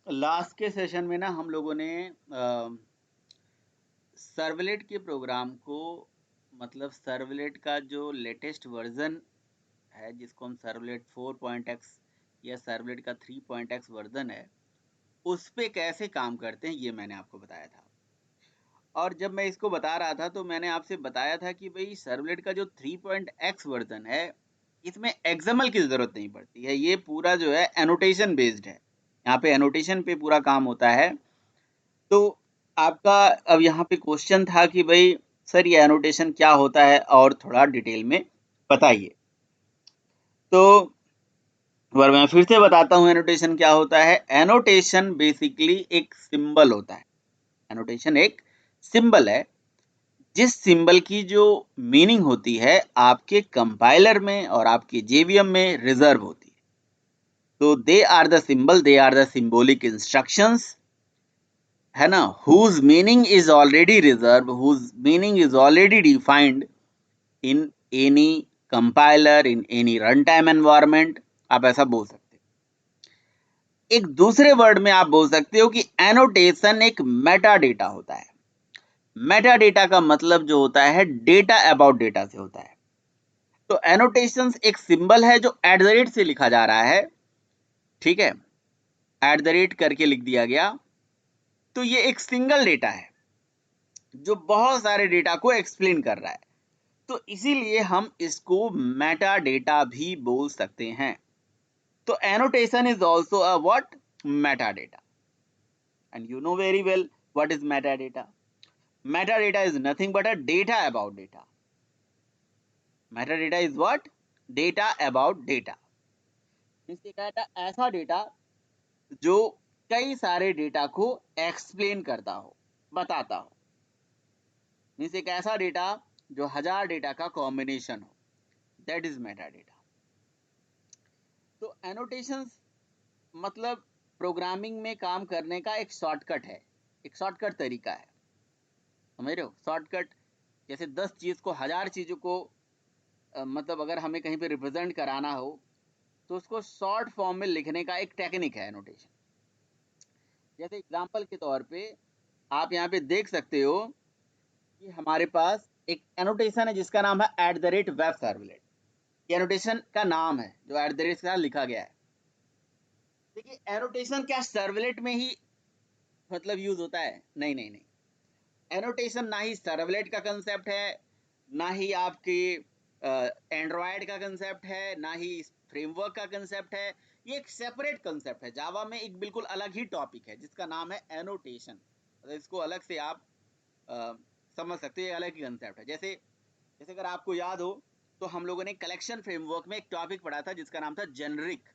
Last के session में ना हम लोगों ने सर्वलेट के प्रोग्राम को, मतलब सर्वलेट का जो लेटेस्ट वर्जन है जिसको हम सर्वलेट 4.x या सर्वलेट का 3.x वर्जन है, उस पे कैसे काम करते हैं ये मैंने आपको बताया था। और जब मैं इसको बता रहा था तो मैंने आपसे बताया था कि भाई सर्वलेट का जो 3.x वर्जन है इसमें एक्सएमएल की जरूरत नहीं पड़ती है, ये पूरा जो है एनोटेशन बेस्ड है, यहाँ पे एनोटेशन पे पूरा काम होता है। तो आपका अब यहाँ पे क्वेश्चन था कि भाई सर ये एनोटेशन क्या होता है और थोड़ा डिटेल में बताइए। तो पर मैं फिर से बताता हूँ एनोटेशन क्या होता है। एनोटेशन बेसिकली एक सिंबल होता है। एनोटेशन एक सिंबल है, जिस सिंबल की जो मीनिंग होती है आपके कंपाइलर में और आपके जेवीएम में रिजर्व होती है। तो they are the symbol, they are the symbolic instructions, है ना, whose meaning is already reserved, whose meaning is already defined in any compiler, in any runtime environment। आप ऐसा बोल सकते हो। एक दूसरे वर्ड में आप बोल सकते हो कि एनोटेशन एक मेटा डेटा होता है। मेटा डेटा का मतलब जो होता है डेटा अबाउट डेटा से होता है। तो एनोटेशन एक सिंबल है जो एट द रेट से लिखा जा रहा है, ठीक है, एट द रेट करके लिख दिया गया। तो ये एक सिंगल डेटा है जो बहुत सारे डेटा को एक्सप्लेन कर रहा है, तो इसीलिए हम इसको मेटा डेटा भी बोल सकते हैं। तो annotation is also a what, Meta data. And you know very well what is Meta data. Meta data is nothing but a data about data. Meta data is what, data about data. ऐसा data जो कई सारे data को explain करता हो, बताता हो। Means एक ऐसा डेटा जो 1000 डेटा का कॉम्बिनेशन हो, दैट इज मेटा डेटा। तो एनोटेशंस मतलब प्रोग्रामिंग में काम करने का एक शॉर्टकट है, एक शॉर्टकट तरीका है, समझ रहे हो। शॉर्टकट जैसे 10 चीज को 1000 चीजों को मतलब अगर हमें कहीं पे रिप्रेजेंट कराना हो तो उसको शॉर्ट फॉर्म में लिखने का एक टेक्निक है एनोटेशन। जैसे एग्जांपल के तौर पे आप यहाँ पे देख सकते हो कि हमारे पास एक एनोटेशन है जिसका नाम है at the rate web servlet. ये एनोटेशन का नाम है जो एट द रेट के साथ लिखा गया है। देखिए एनोटेशन क्या सर्वलेट में ही मतलब यूज होता है? नहीं नहीं नहीं। एनोटेशन ना ही सर्वलेट का कंसेप्ट है, ना ही आपके एंड्रॉयड का कंसेप्ट है, ना ही फ्रेमवर्क का कंसेप्ट है। ये एक सेपरेट कंसेप्ट है, जावा में एक बिल्कुल अलग ही टॉपिक है जिसका नाम है एनोटेशन। इसको अलग से आप समझ सकते हैं, अलग ही कंसेप्ट है। जैसे जैसे अगर आपको याद हो तो हम लोगों ने कलेक्शन फ्रेमवर्क में एक टॉपिक पढ़ा था जिसका नाम था जेनरिक।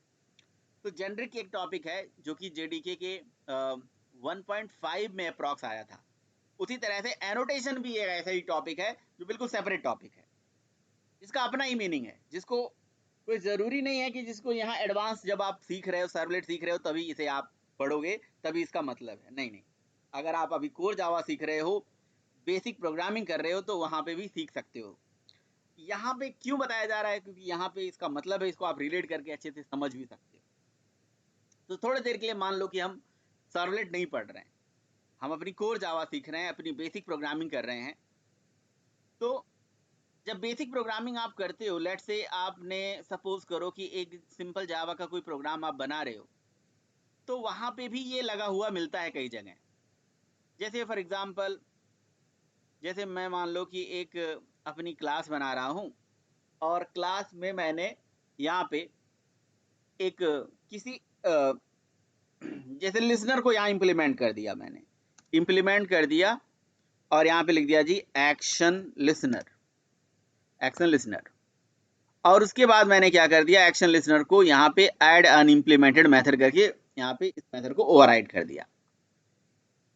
तो जेनरिक एक टॉपिक है जो कि जेडीके के 1.5 में अप्रॉक्स आया था। उसी तरह से एनोटेशन भी एक ऐसा ही टॉपिक है जो बिल्कुल सेपरेट टॉपिक है, जिसका अपना ही मीनिंग है, जिसको कोई जरूरी नहीं है कि जिसको यहाँ एडवांस जब आप सीख रहे हो, सर्वलेट सीख रहे हो, तभी इसे आप पढ़ोगे, तभी इसका मतलब है। नहीं नहीं, अगर आप अभी कोर जावा सीख रहे हो, बेसिक प्रोग्रामिंग कर रहे हो, तो वहां पे भी सीख सकते हो। यहाँ पे क्यों बताया जा रहा है? क्योंकि यहाँ पे इसका मतलब है, इसको आप रिलेट करके अच्छे से समझ भी सकते हो। तो थोड़ी देर के लिए मान लो कि हम सर्वलेट नहीं पढ़ रहे हैं, हम अपनी कोर जावा सीख रहे हैं, अपनी बेसिक प्रोग्रामिंग कर रहे हैं। तो जब बेसिक प्रोग्रामिंग आप करते हो, लेट से आपने सपोज करो कि एक सिंपल जावा का कोई प्रोग्राम आप बना रहे हो, तो वहां पे भी ये लगा हुआ मिलता है कई जगह। जैसे फॉर एग्जांपल, जैसे मैं मान लो कि एक अपनी क्लास बना रहा हूं और क्लास में मैंने यहाँ पे एक किसी जैसे लिसनर को यहाँ इंप्लीमेंट कर दिया, मैंने इंप्लीमेंट कर दिया और यहाँ पे लिख दिया जी एक्शन लिसनर, एक्शन लिसनर। और उसके बाद मैंने क्या कर दिया, एक्शन लिसनर को यहाँ पे ऐड अनइम्प्लीमेंटेड मेथड करके यहाँ पे इस मेथड को ओवरराइड कर दिया।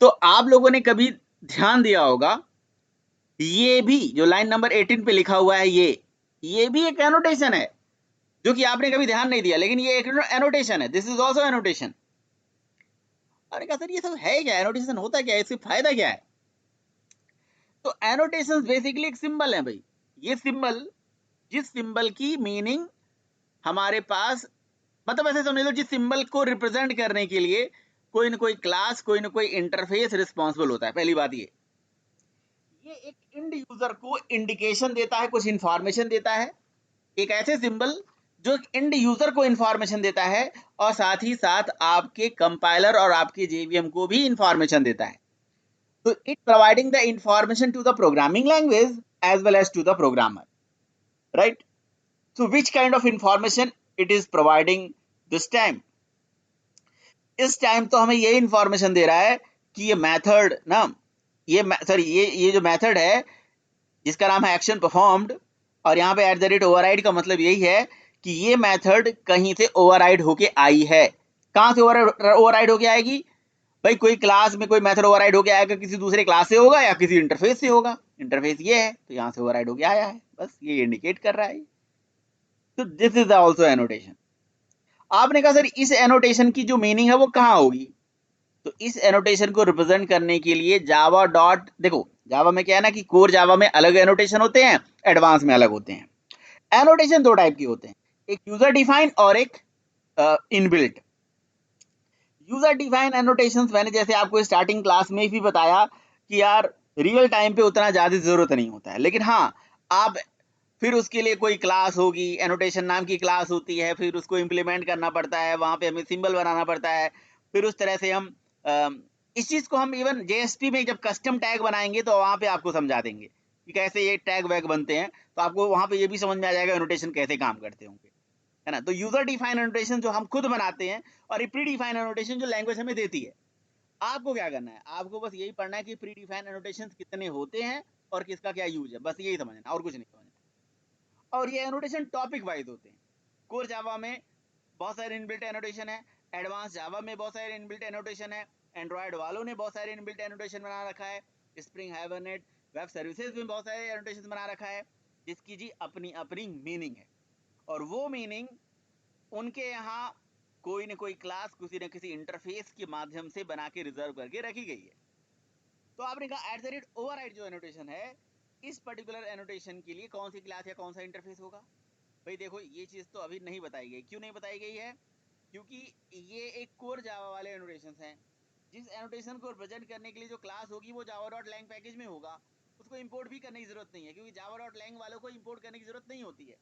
तो आप लोगों ने कभी ध्यान दिया होगा, ये भी जो लाइन नंबर 18 पे लिखा हुआ है, ये भी एक एनोटेशन है, जो कि आपने कभी ध्यान नहीं दिया, लेकिन ये एक एनोटेशन है। This is also annotation. अरे कहा सर ये सब है क्या, एनोटेशन होता क्या है, इससे फायदा क्या है? तो एनोटेशन बेसिकली एक सिंबल है भाई। ये सिंबल, जिस सिंबल की मीनिंग हमारे पास, मतलब ऐसे समझ लो जिस सिंबल को रिप्रेजेंट करने के लिए कोई ना कोई क्लास, कोई ना कोई इंटरफेस रिस्पॉन्सिबल होता है। पहली बात ये एक इंड यूजर को इंडिकेशन देता है, कुछ इंफॉर्मेशन देता है, एक ऐसे सिंबल जो इंड यूजर को इंफॉर्मेशन देता है और साथ ही साथ आपके कंपाइलर और आपके जेवीएम को भी इंफॉर्मेशन देता है। तो it providing the information to the programming language as well as to the programmer, right? So which kind of information it is providing this time? इस टाइम तो हमें ये इंफॉर्मेशन दे रहा है कि ये मेथड ना, ये जो मेथड है जिसका नाम है एक्शन परफॉर्म्ड, और यहाँ पे @override का मतलब यही है कि ये मेथड कहीं से ओवरराइड होके आई है। कहाँ से ओवरराइड होके आएगी भाई? कोई क्लास में कोई मेथड ओवरराइड होके आएगा, किसी दूसरे क्लास से होगा या किसी इंटरफेस से होगा। इंटरफेस ये है तो यहाँ से ओवरराइड होके आया है, बस ये इंडिकेट कर रहा है। तो दिस इज ऑल्सो एनोटेशन। आपने कहा सर इस एनोटेशन की जो मीनिंग है वो कहाँ होगी? तो इस एनोटेशन को रिप्रेजेंट करने के लिए जावा डॉट, देखो जावा में क्या है ना कि कोर जावा में अलग एनोटेशन होते हैं, एडवांस में अलग होते हैं। एनोटेशन दो टाइप की होते हैं, एक यूजर डिफाइन और एक इनबिल्ट। यूजर डिफाइन एनोटेशंस मैंने जैसे आपको स्टार्टिंग क्लास में भी बताया कि यार रियल टाइम पे उतना ज्यादा जरूरत नहीं होता है, लेकिन हाँ आप फिर उसके लिए कोई क्लास होगी, एनोटेशन नाम की क्लास होती है, फिर उसको इम्प्लीमेंट करना पड़ता है, वहां पे हमें सिंबल बनाना पड़ता है, फिर उस तरह से हम इस चीज को हम इवन जेएसपी में जब कस्टम टैग बनाएंगे तो वहां पे आपको समझा देंगे कि कैसे ये टैग वैग बनते हैं, तो आपको वहां पे ये भी समझ में आ जाएगा एनोटेशन कैसे काम करते होंगे, है ना? तो यूजर डिफाइन एनोटेशन जो हम खुद बनाते हैं और प्री डिफाइन एनोटेशन जो लैंग्वेज हमें देती है। आपको क्या करना है, आपको बस यही पढ़ना है कि प्री डिफाइन एनोटेशन कितने होते हैं और किसका क्या यूज है, बस यही समझना और कुछ नहीं समझना। और ये एनोटेशन टॉपिक वाइज होते हैं। कोर जावा में बहुत सारे इनबिल्ट एनोटेशन है, एडवांस जावा में बहुत सारे इनबिल्ट एनोटेशन है, एंड्रॉयड वालों ने बहुत सारे इनबिल्ट एनोटेशन बना रखा है, स्प्रिंग हाइबरनेट वेब सर्विसेज में बहुत सारे एनोटेशन बना रखा है, जिसकी जी अपनी अपनी मीनिंग है। और वो मीनिंग उनके यहाँ कोई ना कोई क्लास किसी न किसी इंटरफेस के माध्यम से बना के रिजर्व करके रखी गई है। तो आपने कहा @override जो एनोटेशन है, इस पर्टिकुलर एनोटेशन के लिए कौन सी क्लास या कौन सा इंटरफेस होगा? भाई देखो ये चीज तो अभी नहीं बताई गई। क्यों नहीं बताई गई है? क्योंकि ये एक कोर जावा वाले एनोटेशंस हैं। जिस एनोटेशन को रिप्रेजेंट करने के लिए जो क्लास होगी वो java.lang पैकेज में होगा, उसको इंपोर्ट भी करने की जरूरत नहीं है, क्योंकि java.lang वालों को इंपोर्ट करने की जरूरत नहीं होती है।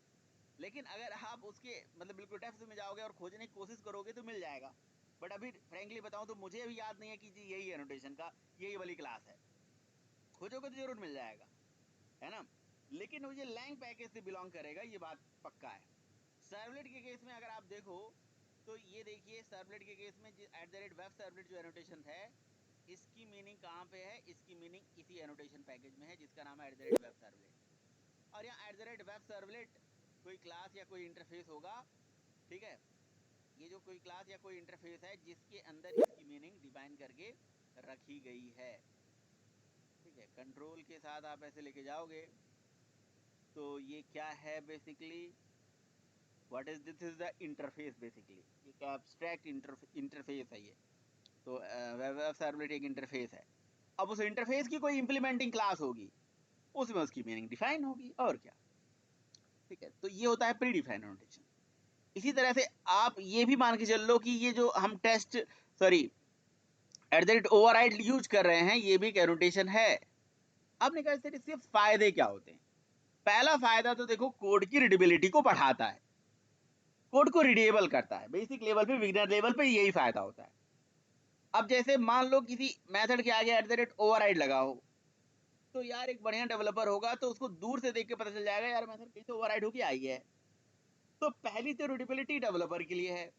लेकिन अगर आप उसके मतलब बिल्कुल डेप्थ में जाओगे और खोजने की कोशिश करोगे तो मिल जाएगा। बट अभी फ्रेंकली बताऊं तो मुझे भी याद नहीं है कि जी यही एनोटेशन का यही वाली क्लास है। खोजोगे तो जरूर मिल जाएगा, है ना? लेकिन वो ये लैंग पैकेज से बिलोंग करेगा, ये बात पक्का है। सर्वलेट के केस में अगर आप देखो तो ये देखिए, सर्वलेट के केस में @वेब सर्वलेट जो एनोटेशन है, इसकी मीनिंग कहाँ पे है? इसकी मीनिंग इसी एनोटेशन पैकेज में है जिसका नाम है @वेब सर्वलेट। और यहाँ @वेब सर्वलेट कोई क्लास या कोई इंटरफेस होगा, ठीक है? ये जो कोई क्लास या कोई इंटरफेस है जिसके अंदर इसकी मीनिंग डिफाइन करके रखी गई है, ठीक है? कंट्रोल के साथ आप ऐसे लेके जाओगे तो ये क्या है basically, what is this is the interface. Basically एक एब्स्ट्रैक्ट इंटरफेस है ये। तो वेब सर्वलेट एक इंटरफेस है। अब उस इंटरफेस की कोई इंप्लीमेंटिंग क्लास होगी, उसमें उसकी मीनिंग डिफाइन होगी, और क्या, ठीक है? तो ये होता है प्री डिफाइन नोटेशन। इसी तरह से आप ये भी मान के चल लो कि ये जो हम टेस्ट सॉरी @override यूज कर रहे हैं, ये भी एक एनोटेशन है। आपने कहा सर इससे फायदे क्या होते हैं? पहला फायदा तो देखो, कोड की रीडेबिलिटी को बढ़ाता है, कोड को रीडेबल करता है। बेसिक लेवल पे, बिगिनर लेवल पे यही फायदा होता है। अब जैसे मान लो किसी मेथड के आगे @override लगा हो, तो यार एक बढ़िया डेवलपर होगा तो उसको दूर से देख के पता चल जाएगा यार मेथड कैसे ओवरराइड होके आई है। तो पहली तो रीडेबिलिटी डेवलपर के लिए है,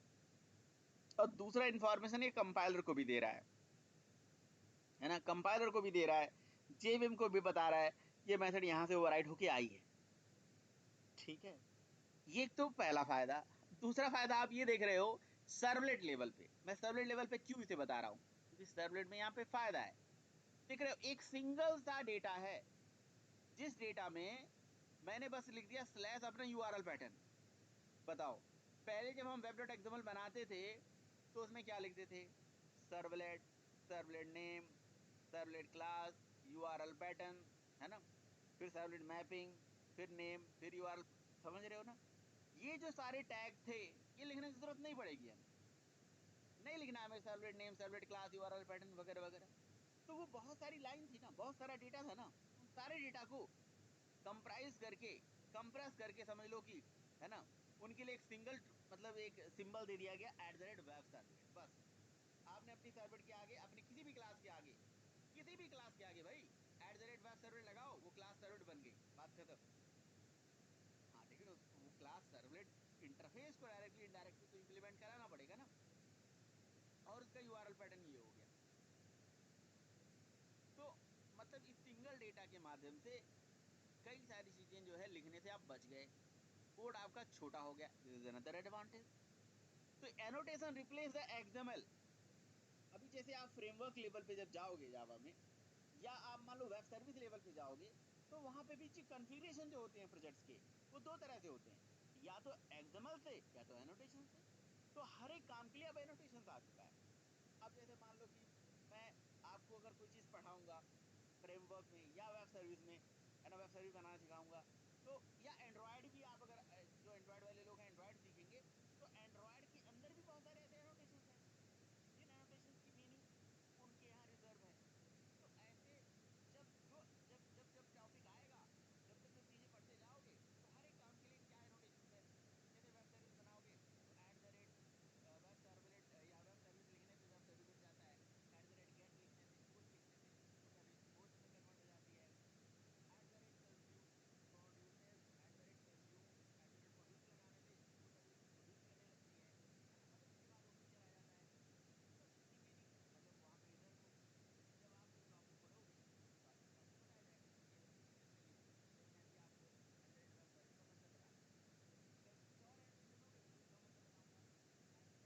और दूसरा इंफॉर्मेशन ये कंपाइलर को भी दे रहा है ना? कंपाइलर को भी दे रहा है, जेवीएम को भी बता रहा है ये मेथड यहाँ से ओवरराइड होके आई है, ठीक है? ये तो पहला फायदा। दूसरा फायदा आप ये देख रहे हो सर्वलेट लेवल पे। मैं सर्वलेट लेवल पे क्यों इसे बता रहा हूँ? क्योंकि सर्वलेट में यहाँ पे फायदा है। देख रहे हो, एक सिंगल सा डेटा है, जिस डेटा में मैंने बस लिख दिया स्लैश अपना यूआरएल पैटर्न। बताओ, पहले जब हम web.xml बनाते थे तो उसमें क्या लिखते थे? Servlet, servlet name, servlet class, URL pattern, है ना? फिर सर्वलेट मैपिंग, फिर नेम, फिर यूआरएल। समझ रहे हो ना? ये जो सारे टैग थे, ये लिखने की जरूरत नहीं पड़ेगी हमें, नहीं लिखना है में servlet name, servlet class, URL pattern वगैरह वगैरह। तो वो बहुत सारी लाइन थी ना, बहुत सारा डेटा था ना, उन सारे डेटा को कंप्राइज करके, कंप्रेस करके समझ लो कि, है ना, उनके लिए एक सिंगल मतलब एक सिंबल दे दिया गया @वेब सर्वलेट। बस आपने अपनी सर्वलेट के आगे, अपनी किसी भी क्लास के आगे, किसी भी क्लास के आगे भाई @वेब सर्वलेट लगाओ, वो क्लास सर्वलेट बन गई, बात खत्म। हाँ, लेकिन वो क्लास सर्वलेट इंटरफेस को डायरेक्टली इनडायरेक्टली तो इंप्लीमेंट कराना पड़ेगा ना, और उसका यूआरएल पैटर्न ये हो गया। तो मतलब इस सिंगल डेटा के माध्यम से कई सारी चीजें जो है लिखने से आप बच गए, कोड आपका छोटा हो गया, दिस इज अनदर एडवांटेज। तो एनोटेशन रिप्लेस द एक्सएमएल। अभी जैसे आप फ्रेमवर्क लेवल पे जब जाओगे जावा में, या आप मान लो वेब सर्विस लेवल पे जाओगे, तो वहां पे भी कन्फिग्रेशन जो होते हैं प्रोजेक्ट्स के, वो दो तरह से होते हैं, या तो एक्सएमएल से या तो एनोटेशन से। तो हर एक काम के लिए अब एनोटेशन आ चुका है। अब जैसे मान लो कि मैं आपको अगर कोई चीज पढ़ाऊंगा फ्रेमवर्क में या वेब सर्विस में, है ना, वेब सर्विस बनाना सिखाऊंगा, तो या एंड्रॉयड भी, आप अगर जो एंड्रॉयड वाले लोग हैं एंड्रॉयड सीखेंगे, तो एंड्रॉयड के अंदर भी बहुत सारे ऐसे एनोटेशंस हैं जिन एनोटेशंस की मीनिंग उनके यहाँ रिजर्व है। तो ऐसे जब जो जब जब जब टॉपिक आएगा, जब जब जब चीजें पढ़ते जाओगे, तो हर एक काम के लिए क्या एनोटेशंस है। जैसे वेब सर्विस बनाओगे तो वेब सर्वलेट या वेब सर्विस लिखने पे वेब सर्विस जाता है, @get लिखने से, पोस्ट लिखने से वो सर्विस पोस्ट में कन्वर्ट हो जाती है, @consume प्रोड्यूसेस, @consume प्रोड्यूस लगाने से वो सर्विस को प्रोड्यूस करने लगती है ना, मतलब उसके बाद वो फीचर आ जाता है। तो जिसकी मीनिंग मतलब वहां पे रिजर्व होगी, जब आप वो टॉपिक पढ़ोगे तो आपको बताया जाएगा कि ये एनोटेशन है, इसका ये मीनिंग है। जैसे मैंने अभी आपको @वेब सर्वलेट का मतलब बता दिया, कल कुछ और एनोटेशन होंगे तो उसका मतलब बताऊंगा। जब भी आप एनोटेशन पढ़ोगे तो हर एनोटेशन की अपनी मीनिंग होती है, तो मीनिंग को आपको अलग से पढ़नी पड़ेगी कि सर इस एनोटेशन का क्या मतलब है, ये एनोटेशन आखिर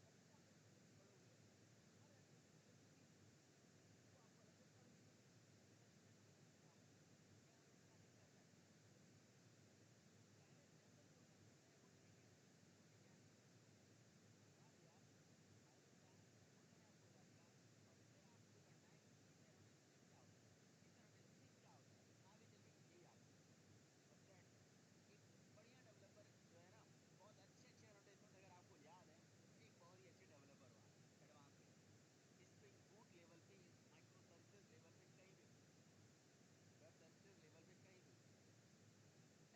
करता क्या है। तो पहले जनरल जो काम करता है वो ये है कि एनोटेशन की बुक लेके आए, समझ लो, समझवा दिया, फायदे क्या है वो मैंने आपको बता दिया, और फिर आपको ये पढ़ना है कि इस एनोटेशन में क्या होता है, इस एनोटेशन में क्या होता है, आगे चल के ये याद रखना है। बस दैट्स इट। एक बढ़िया डेवलपर जो है ना, बहुत अच्छे अच्छे एनोटेशंस अगर आपको याद हैं, तो एक बहुत ही अच्छे डेवलपर हो आप, एडवांस लेवल पे, स्प्रिंग बूट लेवल पे, माइक्रो सर्विसेज लेवल पे, कहीं पे भी हो सकता हो, वेब सर्विसेज लेवल पे कहीं पे भी हो सकता हो।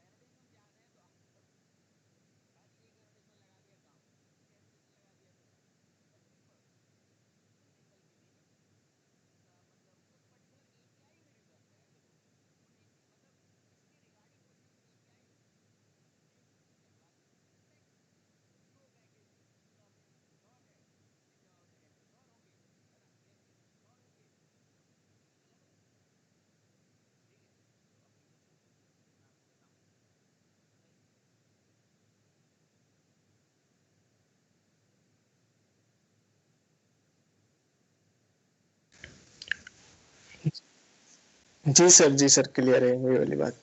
एनोटेशंस याद हैं तो आपको सब कुछ आता है। खाली एक एनोटेशन लगा दिया काम हो गया, एक एनोटेशन लगा दिया तो काम हो गया, बस सिंपल सा है। उन सिंबल की मीनिंग मतलब उस पर्टिकुलर एपीआई में रिजर्व है, ऐसे बोल सकते हैं। मतलब इसके रिगार्डिंग कुछ ना कुछ एपीआई होगी, सर्विस एक या क्लास स्पेसिफिकेशन पैकेज, जो पैकेज सर्वलेट में कुछ और है, निंजा और डेबियन कुछ और होंगे, है ना, ES6 में कुछ और होंगे, वो सिस्टम में अलग अलग होंगे। ठीक है, तो अब कोई क्वेश्चन पूछिए, फिर मैं आपको बताऊं, बताइए। जी सर क्लियर है ये वाली बात।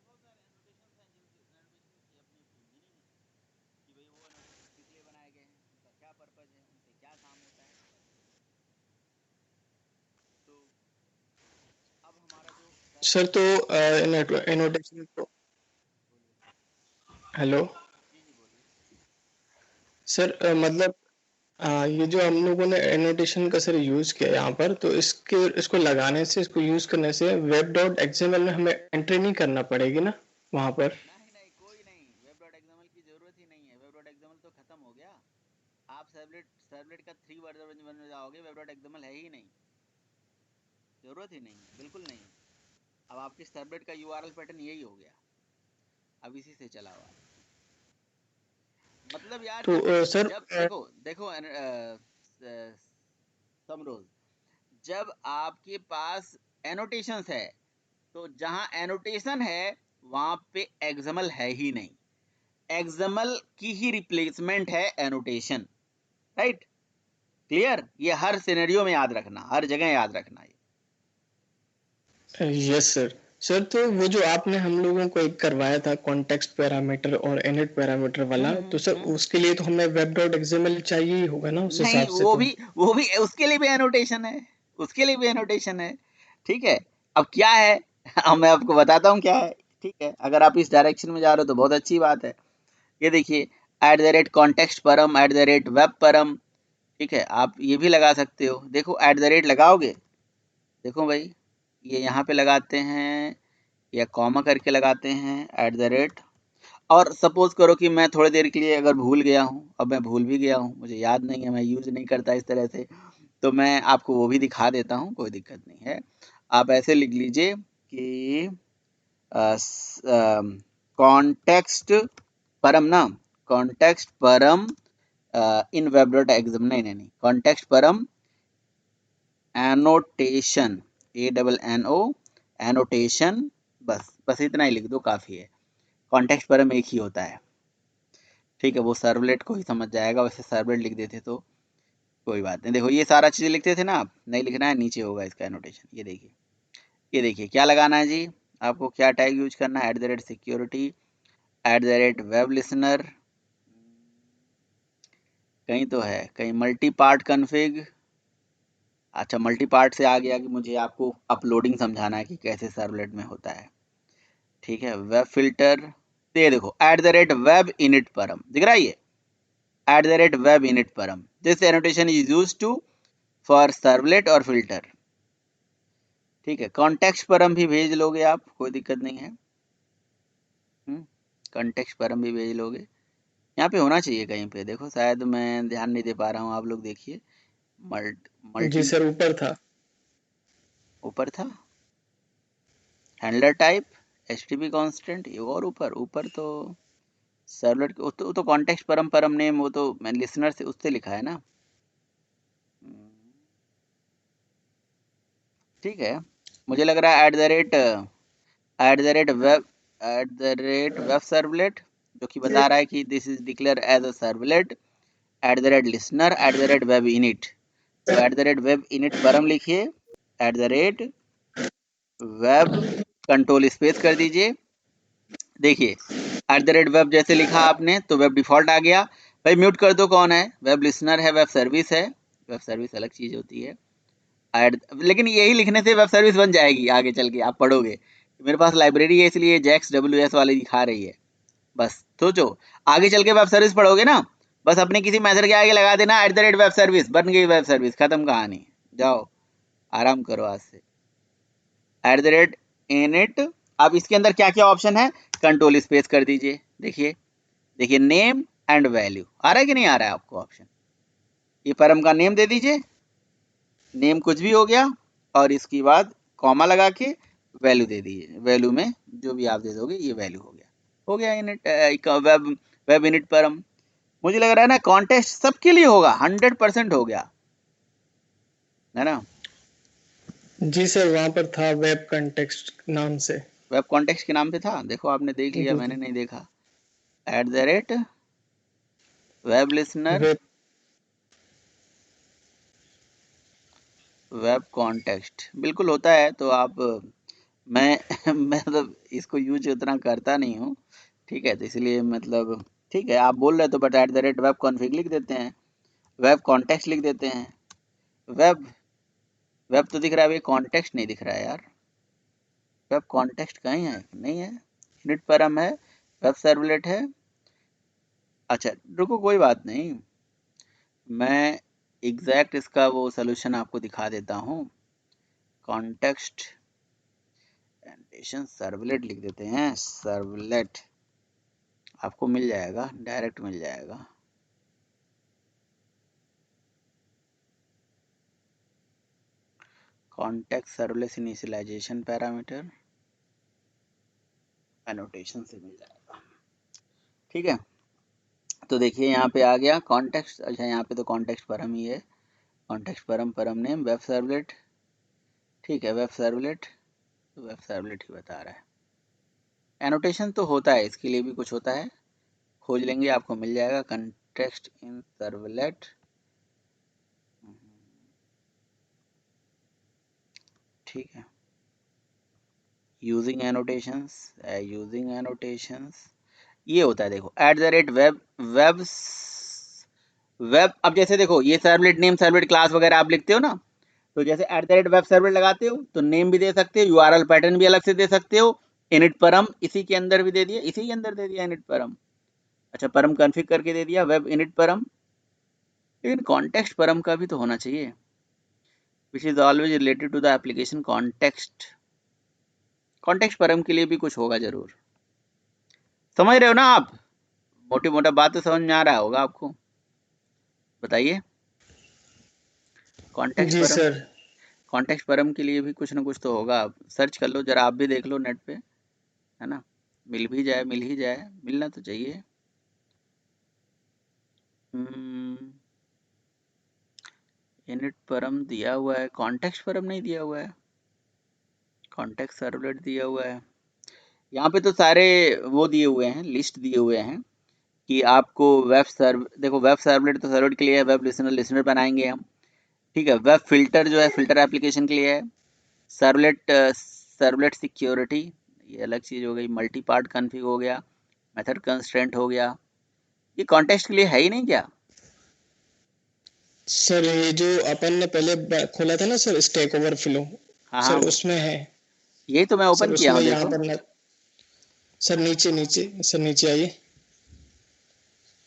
बहुत सारे एनोटेशंस हैं जिनकी एनोटेशंस की अपनी अपनी मीनिंग है कि भाई वो एनोटेशंस किस लिए बनाए गए हैं, उनका क्या पर्पज है, उनसे क्या काम होता है, बस। तो अब हमारा जो सर सर्वलेट तो का, एनोटेशन तो बोलिए। हेलो जी जी बोलिए। सर मतलब ये जो हम लोगों ने एनोटेशन का सर यूज किया यहाँ पर, तो इसको लगाने से, इसको यूज करने से वेब डॉट एक्सएमएल में हमें एंट्री नहीं करना पड़ेगी ना वहां पर। नहीं नहीं, कोई नहीं, वेब डॉट एक्सएमएल की जरूरत ही नहीं है, वेब डॉट एक्सएमएल तो खत्म हो गया। आप सर्वलेट सर्वलेट का 3 वर्जन में जाओगे, वेब डॉट एक्सएमएल है ही नहीं, जरूरत ही नहीं है, बिल्कुल नहीं है। अब आपके सर्वलेट का यूआरएल पैटर्न यही हो गया, अब इसी से चला हुआ है। मतलब यार तो जब सर जब देखो देखो समरोज, जब आपके पास एनोटेशंस है, तो जहां एनोटेशन है वहां पे एक्सएमएल है ही नहीं, एक्सएमएल की ही रिप्लेसमेंट है एनोटेशन, राइट। क्लियर, ये हर सिनेरियो में याद रखना, हर जगह याद रखना ये। Yes sir. सर तो वो जो आपने हम लोगों को एक करवाया था कॉन्टेक्स्ट पैरामीटर और इनिट पैरामीटर वाला, तो सर हम्म। उसके लिए तो हमें वेब डॉट एक्सएमएल चाहिए ही होगा ना उस नहीं, हिसाब से तो। वो भी उसके लिए भी एनोटेशन है, उसके लिए भी एनोटेशन है। ठीक है, अब क्या है अब मैं आपको बताता हूँ क्या है। ठीक है, अगर आप इस डायरेक्शन में जा रहे हो तो बहुत अच्छी बात है। ये देखिए, @context_param @web_param, ठीक है, आप ये भी लगा सकते हो। देखो @ लगाओगे, देखो भाई ये यहाँ पे लगाते हैं या कॉमा करके लगाते हैं @ और सपोज करो कि मैं थोड़ी देर के लिए अगर भूल गया हूँ, अब मैं भूल भी गया हूँ, मुझे याद नहीं है, मैं यूज नहीं करता इस तरह से, तो मैं आपको वो भी दिखा देता हूँ, कोई दिक्कत नहीं है। आप ऐसे लिख लीजिए कि कॉन्टेक्स्ट परम ना, कॉन्टेक्स्ट परम इन web.exam, नहीं, कॉन्टेक्स्ट परम एनोटेशन, ANNO एनोटेशन, बस इतना ही लिख दो, काफ़ी है। कॉन्टेक्स्ट परम एक ही होता है, ठीक है, वो सर्वलेट को ही समझ जाएगा, वैसे सर्वलेट लिख देते तो कोई बात नहीं। देखो ये सारा चीज़ें लिखते थे ना आप, नहीं लिखना है, नीचे होगा इसका एनोटेशन, ये देखिए क्या लगाना है जी, आपको क्या टैग यूज करना है, @security @web listener, कहीं तो है, कहीं मल्टी पार्ट कन्फिग, अच्छा मल्टी पार्ट से आ गया कि मुझे आपको अपलोडिंग समझाना है कि कैसे सर्वलेट में होता है, ठीक है। वेब फिल्टर, ये देखो @web init param दिख रहा है, ये @web init param, this annotation is used to for servlet और फिल्टर, ठीक है। कॉन्टेक्स्ट परम भी भेज लोगे आप, कोई दिक्कत नहीं है, कॉन्टेक्स्ट परम भी भेज लोगे, यहाँ पे होना चाहिए कहीं पे, देखो शायद मैं ध्यान नहीं दे पा रहा हूँ, आप लोग देखिए, जी मल्टी सर, ऊपर था। ऊपर था, हैंडलर टाइप HTTP कांस्टेंट, ये और ऊपर तो सर्वलेट, वो तो कॉन्टेक्स्ट परम परम नेम, वो तो मैं लिसनर से उससे लिखा है ना, ठीक है। मुझे लग रहा है @web सर्वलेट, जो कि बता रहा है कि this is declare as a servlet, @listener @web init, तो @web init परम लिखिए, @web कंट्रोल स्पेस कर दीजिए, देखिए @web जैसे लिखा आपने तो वेब डिफॉल्ट आ गया। भाई म्यूट कर दो, कौन है, वेब लिसनर है, वेब सर्विस है, वेब सर्विस अलग चीज होती है, लेकिन यही लिखने से वेब सर्विस बन जाएगी, आगे चल के आप पढ़ोगे, मेरे पास लाइब्रेरी है इसलिए जैक्स WS वाली दिखा रही है, बस सोचो आगे चल के वेब सर्विस पढ़ोगे ना, बस अपने किसी मेथड के आगे लगा देना @वेब सर्विस, बन गई वेब सर्विस, खत्म कहानी, जाओ आराम करो आज से। @init, अब इसके अंदर क्या क्या ऑप्शन है, कंट्रोल स्पेस कर दीजिए, देखिए नेम एंड वैल्यू आ रहा है कि नहीं आ रहा है आपको ऑप्शन, ये परम का नेम दे दीजिए, नेम कुछ भी हो गया, और इसके बाद कॉमा लगा के वैल्यू दे दीजिए, वैल्यू में जो भी आप दे दोगे ये वैल्यू हो गया इनिट वेब इनिट परम। मुझे लग रहा है ना कॉन्टेस्ट सबके लिए होगा, 100% हो गया है ना। जी सर, वहां पर था वेब कंटेक्स्ट नाम से। वेब कॉन्टेक्स्ट के नाम से था, देखो आपने देख लिया, जी मैंने जी। नहीं देखा, @web listener web. Web context बिल्कुल होता है, तो आप मैं मैं मतलब इसको यूज उतना करता नहीं हूँ, ठीक है, तो इसलिए मतलब ठीक है, आप बोल रहे तो बट @वेब कॉन्फ़िग लिख देते हैं, वेब कॉन्टेक्स्ट लिख देते हैं, वेब वेब तो दिख रहा है, अभी कॉन्टेक्स्ट नहीं दिख रहा है यार, वेब कॉन्टेक्स्ट कहीं है, नहीं है, इनिट परम है, वेब सर्वलेट है, अच्छा रुको कोई बात नहीं, मैं एग्जैक्ट इसका वो सोल्यूशन आपको दिखा देता हूँ, कॉन्टेक्स्ट एंटेशन सर्वलेट लिख देते हैं, सर्वलेट आपको मिल जाएगा, डायरेक्ट मिल जाएगा, context servlet initialization parameter annotation से मिल जाएगा, ठीक है। तो देखिए यहाँ पे आ गया कॉन्टेक्स्ट, अच्छा यहाँ पे तो कॉन्टेक्स्ट परम ही है, कॉन्टेक्स्ट परम नेम वेब सर्वलेट, ठीक है, वेब सर्वलेट ही बता रहा है, एनोटेशन तो होता है, इसके लिए भी कुछ होता है, खोज लेंगे आपको मिल जाएगा, कॉन्टेक्स्ट इन सर्वलेट, ठीक है, यूजिंग एनोटेशंस ये होता है, देखो वेब वेब, अब जैसे देखो ये सर्वलेट नेम सर्वलेट क्लास वगैरह आप लिखते हो ना, तो जैसे वेब सर्वलेट लगाते हो तो नेम भी दे सकते हो, URL पैटर्न भी अलग से दे सकते हो, इनिट परम इसी के अंदर भी दे दिया, इसी के अंदर दे दिया इनिट परम, अच्छा, परम कॉन्फ़िग करके दे दिया, वेब इनिट परम, लेकिन कॉन्टेक्स्ट परम का भी तो होना चाहिए, which is always related to the application context. Context param के लिए भी कुछ होगा जरूर, समझ रहे हो ना आप? मोटी मोटा बात तो समझ में आ रहा होगा आपको, बताइए। कॉन्टेक्स्ट जी परम, सर। कॉन्टेक्स्ट परम के लिए भी कुछ ना कुछ तो होगा, आप सर्च कर लो जरा, आप भी देख लो नेट पे, है ना, मिल भी जाए, मिल ही जाए, मिलना तो चाहिए। इनिट परम दिया हुआ है, कॉन्टेक्स्ट परम नहीं दिया हुआ है, कॉन्टेक्स्ट सर्वलेट दिया हुआ है। यहाँ पे तो सारे वो दिए हुए हैं, लिस्ट दिए हुए हैं कि आपको वेब सर्व, देखो वेब सर्वलेट तो सर्वलेट के लिए है, वेब लिसनर लिसनर बनाएंगे हम, ठीक है। वेब फिल्टर जो है फिल्टर एप्लीकेशन के लिए है, सर्वलेट सर्वलेट सिक्योरिटी ये अलग चीज़ हो गई, मल्टी पार्ट कॉन्फ़िग हो गया, मेथड कंस्ट्रेंट हो गया, ये कॉन्टेक्स्ट के लिए है ही नहीं क्या? सर ये जो अपन ने पहले खोला था ना सर, स्टैक ओवरफ्लो, हाँ सर हाँ, उसमें है। यही तो मैं सर ओपन किया उसमें हूँ, यहाँ देखो। पर सर नीचे नीचे, सर नीचे आइए।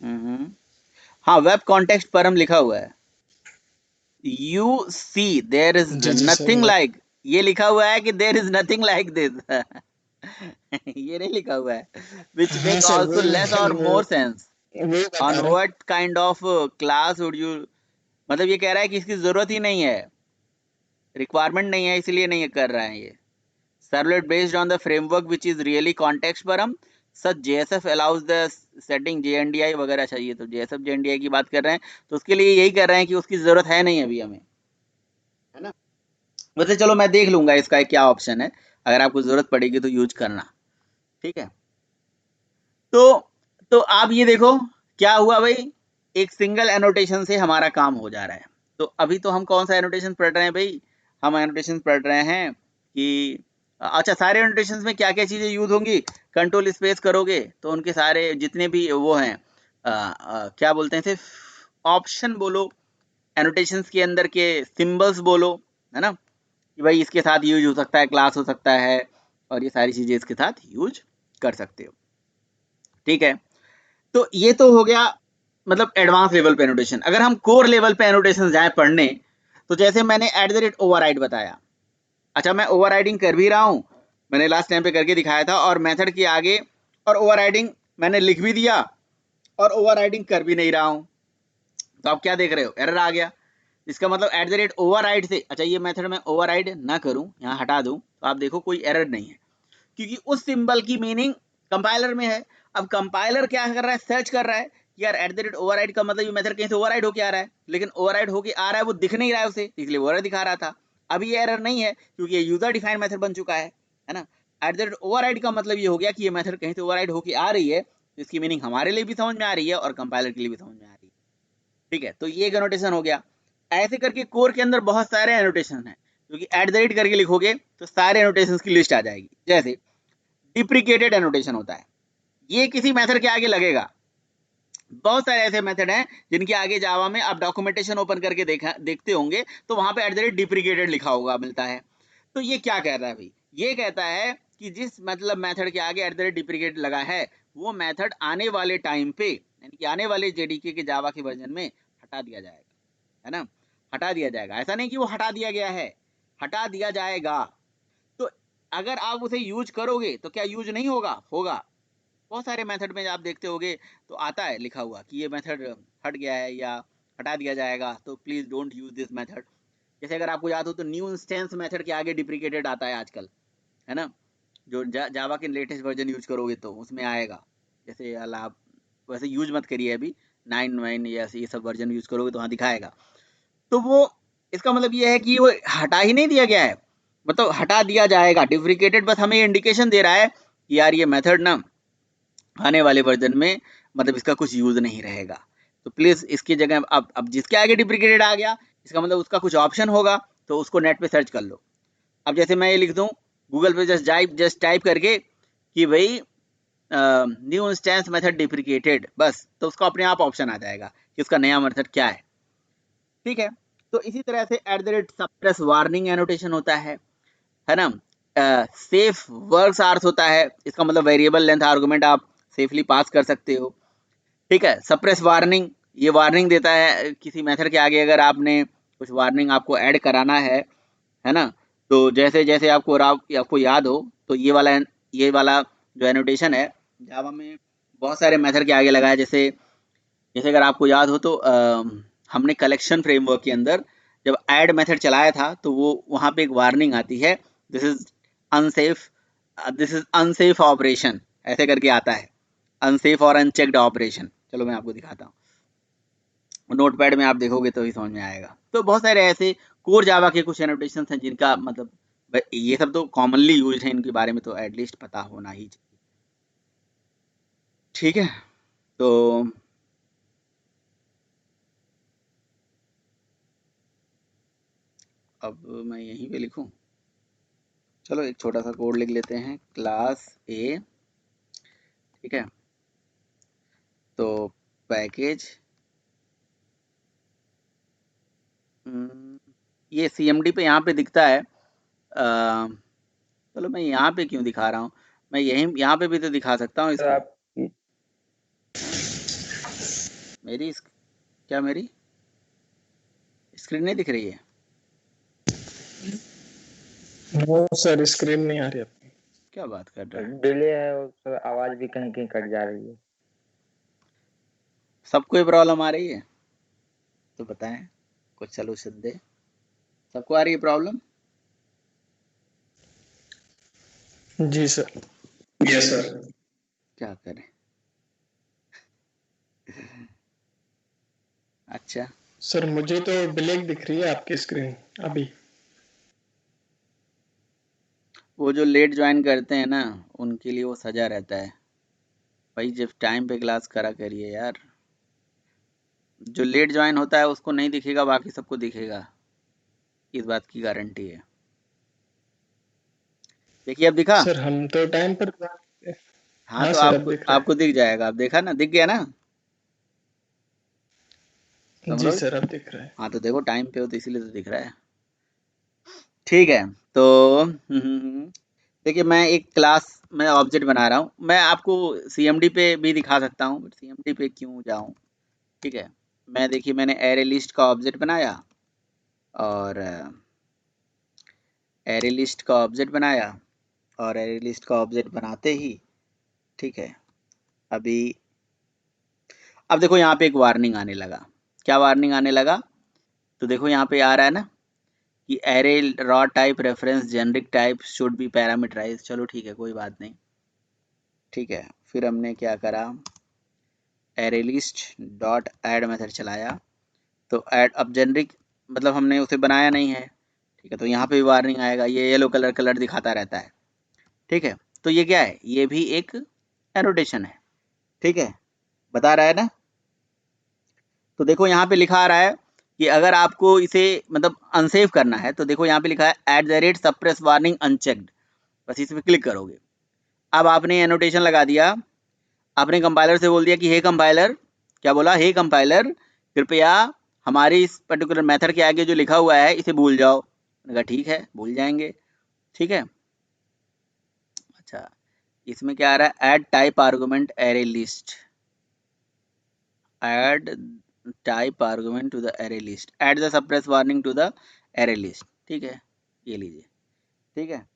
हम्म, हाँ, वेब कॉन्टेक्स्ट परम लिखा हुआ है, यू सी देयर इज जी जी सर, नथिंग मैं लाइक, ये लिखा हुआ है कि there is nothing like this ये नहीं लिखा हुआ है, विच हाँ मेक सर ऑल्सो वही लेस और मैं मोर सेंस वही बता ऑन रहा हूँ। What kind of class would you, मतलब ये कह रहा है कि इसकी जरूरत ही नहीं है, रिक्वायरमेंट नहीं है, इसलिए नहीं कर रहा है ये। Servlet based on the framework which is really context परम, सच जेएसएफ अलाउज द सेटिंग जेएनडीआई वगैरह चाहिए, तो जेएसएफ जेएनडीआई की बात कर रहे हैं, तो उसके लिए यही कर रहे हैं कि उसकी जरूरत है नहीं अभी हमें, है ना। वैसे चलो मैं देख लूंगा इसका क्या ऑप्शन है, अगर आपको जरूरत पड़ेगी तो यूज करना, ठीक है। तो तो आप ये देखो क्या हुआ भाई, एक सिंगल एनोटेशन से हमारा काम हो जा रहा है। तो अभी तो हम कौन सा एनोटेशन पढ़ रहे हैं भाई, हम एनोटेशन पढ़ रहे हैं कि अच्छा, सारे एनोटेशन में क्या क्या चीजें यूज होंगी, कंट्रोल स्पेस करोगे तो उनके सारे जितने भी वो हैं क्या बोलते हैं सिर्फ ऑप्शन बोलो, एनोटेशंस के अंदर के सिंबल्स बोलो, है ना, कि भाई इसके साथ यूज हो सकता है, क्लास हो सकता है, और ये सारी चीजें इसके साथ यूज कर सकते हो, ठीक है। तो ये तो हो गया मतलब एडवांस लेवल पे एनोटेशन। अगर हम कोर लेवल पे एनोटेशन जाए पढ़ने, तो जैसे मैंने एट द रेट ओवरराइड बताया, अच्छा मैं ओवरराइडिंग कर भी रहा हूं, मैंने लास्ट टाइम पे करके दिखाया था, और मेथड के आगे और ओवरराइडिंग मैंने लिख भी दिया और ओवरराइडिंग कर भी नहीं रहा हूं, तो आप क्या देख रहे हो, एरर आ गया। इसका मतलब एट द रेट ओवरराइड से, अच्छा ये मेथड मैं ओवरराइड ना करूं, यहाँ हटा दूं, तो आप देखो कोई एरर नहीं है, क्योंकि उस सिंबल की मीनिंग कंपाइलर में है। अब कंपाइलर क्या कर रहा है, सर्च कर रहा है कि यार एट द रेट ओवरराइड का मतलब ये मेथड कहीं से ओवरराइड होके आ रहा है, लेकिन ओवरराइड होके आ रहा है वो दिख नहीं रहा है उसे, इसलिए वो एरर दिखा रहा था। अभी ये एरर नहीं है क्योंकि ये यूजर डिफाइंड मेथड बन चुका है ना। एट द रेट ओवरराइड का मतलब ये हो गया कि ये मेथड कहीं से ओवरराइड होके आ रही है, तो इसकी मीनिंग हमारे लिए भी समझ में आ रही है और कंपाइलर के लिए भी समझ में आ रही है, ठीक है। तो ये एक एनोटेशन हो गया। ऐसे करके कोर के अंदर बहुत सारे एनोटेशन है, क्योंकि एट द रेट करके लिखोगे तो सारे एनोटेशन की लिस्ट आ जाएगी। जैसे डिप्रिकेटेड एनोटेशन होता है, ये किसी मेथड के आगे लगेगा। बहुत सारे ऐसे मेथड हैं जिनके आगे जावा में आप डॉक्यूमेंटेशन ओपन करके देखते होंगे, तो वहां पे एट द रेट डिप्रिकेटेड लिखा होगा मिलता है। तो ये क्या कह रहा है भाई, ये कहता है कि जिस मतलब मेथड के आगे एट द रेट डिप्रिकेटेड लगा है, वो मेथड आने वाले टाइम पे, यानी कि आने वाले जेडीके के जावा के वर्जन में हटा दिया जाएगा, है ना, हटा दिया जाएगा। ऐसा नहीं कि वो हटा दिया गया है, हटा दिया जाएगा। तो अगर आप उसे यूज करोगे तो क्या यूज नहीं होगा, होगा। बहुत सारे मेथड में आप देखते होगे तो आता है लिखा हुआ कि ये मेथड हट गया है या हटा दिया जाएगा, तो please don't use this method. जैसे अगर आपको याद हो तो न्यू इंस्टेंस मेथड के आगे डिप्रिकेटेड आता है आजकल, है ना, जो जावा के लेटेस्ट वर्जन यूज करोगे तो उसमें आएगा। जैसे आप वैसे यूज मत करिए अभी, 9 या ये सब वर्जन यूज करोगे तो वहाँ दिखाएगा। तो वो इसका मतलब ये है कि वो हटा ही नहीं दिया गया है, मतलब हटा दिया जाएगा। डिप्रिकेटेड बस हमें इंडिकेशन दे रहा है कि यार ये मेथड ना आने वाले वर्जन में मतलब इसका कुछ यूज नहीं रहेगा, तो प्लीज इसकी जगह अब जिसके आगे डिप्रिकेटेड आ गया, इसका मतलब उसका कुछ ऑप्शन होगा, तो उसको नेट पे सर्च कर लो। अब जैसे मैं ये लिख दूं गूगल पे, जस्ट टाइप करके कि भाई न्यू इंस्टेंस मेथड डिप्रिकेटेड, बस तो उसका अपने आप ऑप्शन आ जाएगा कि उसका नया मेथड क्या है, ठीक है। तो इसी तरह से at the rate suppress warning annotation होता है ना। सेफ वर्क्स आर्स होता है, इसका मतलब वेरिएबल लेंथ आर्गुमेंट आप सेफली पास कर सकते हो। ठीक है। सप्रेस वार्निंग, ये वार्निंग देता है किसी मेथड के आगे अगर आपने कुछ वार्निंग आपको ऐड कराना है ना, तो जैसे जैसे आपको याद हो, तो ये वाला जो एनोटेशन है जावा में बहुत सारे मेथड के आगे लगा है। जैसे जैसे अगर आपको याद हो तो हमने कलेक्शन फ्रेमवर्क के अंदर जब ऐड मेथड चलाया था तो वो वहाँ पे एक वार्निंग आती है, this is unsafe, this is unsafe operation, ऐसे करके आता है, अनसेफ और अनचेक्ड ऑपरेशन। चलो मैं आपको दिखाता हूँ, नोटपैड में आप देखोगे तो ही समझ में आएगा। तो बहुत सारे ऐसे कोर जावा के कुछ एनोटेशन हैं जिनका मतलब ये सब तो कॉमनली यूज है, इनके बारे में तो एटलीस्ट पता होना ही चाहिए। ठीक है, तो अब मैं यहीं पे लिखूं, चलो एक छोटा सा कोड लिख लेते हैं, क्लास ए, ठीक है, तो पैकेज ये CMD पे यहाँ पे दिखता है, चलो मैं यहाँ पे क्यों दिखा रहा हूँ, मैं यहाँ पे भी तो दिखा सकता हूँ सर इसको। आप हैं? क्या मेरी स्क्रीन नहीं दिख रही है? वो सर स्क्रीन नहीं आ रही आपकी। क्या बात कर रहा है, डिले है और सर आवाज भी कहीं कहीं कट जा रही है। सबको ये प्रॉब्लम आ रही है? तो बताएं, कुछ सोल्यूशन दे। सबको आ रही है प्रॉब्लम? जी सर। Yes sir. क्या करें? अच्छा, सर मुझे तो ब्लैक दिख रही है आपकी स्क्रीन अभी। वो जो लेट ज्वाइन करते हैं ना उनके लिए वो सजा रहता है भाई, जब टाइम पे क्लास करा करिए यार। जो लेट ज्वाइन होता है उसको नहीं दिखेगा, बाकी सबको दिखेगा, इस बात की गारंटी है। देखिए अब दिखा? सर हम तो टाइम पर। हाँ हाँ तो सर अब आपको दिख रहा आपको दिख जाएगा, आप देखा ना, दिख गया ना है। जी समझ? सर अब दिख रहा है। हाँ तो देखो टाइम पे हो तो इसीलिए तो दिख रहा है। ठीक है, तो देखिए मैं एक क्लास में ऑब्जेक्ट बना रहा हूँ, मैं आपको CMD पे भी दिखा सकता हूँ, बट CMD पे क्यों जाऊँ। ठीक है, मैं देखिए मैंने एरे लिस्ट का ऑब्जेक्ट बनाया, और एरे लिस्ट का ऑब्जेक्ट बनाया, और एरे लिस्ट का ऑब्जेक्ट बनाते ही, ठीक है, अभी अब देखो यहाँ पे एक वार्निंग आने लगा। क्या वार्निंग आने लगा? तो देखो यहाँ पे आ रहा है ना कि array raw type reference generic type should be parameterize. चलो ठीक है, कोई बात नहीं। ठीक है, फिर हमने क्या करा, array list dot add method चलाया, तो ऐड अब जेनरिक मतलब हमने उसे बनाया नहीं है, ठीक है, तो यहाँ पे भी वार्निंग आएगा, ये येलो कलर दिखाता रहता है। ठीक है, तो ये क्या है, ये भी एक एनोटेशन है। ठीक है, बता रहा है ना। तो देखो यहाँ पे लिखा आ रहा है कि अगर आपको इसे मतलब अनसेव करना है तो देखो यहाँ पे लिखा है @ सप्रेस वार्निंग अनचेक्ड, बस इस पर क्लिक करोगे। अब आपने एनोटेशन लगा दिया, आपने कंपाइलर से बोल दिया कि हे कंपाइलर, क्या बोला, हे कंपाइलर कृपया हमारी इस पर्टिकुलर मेथड के आगे जो लिखा हुआ है इसे भूल जाओ। मैंने कहा ठीक है, भूल जाएंगे। ठीक है, अच्छा, इसमें क्या आ रहा है, add type argument array list, add type argument to the array list, add the suppress warning to the array list. ठीक है, ये लीजिए, ठीक है,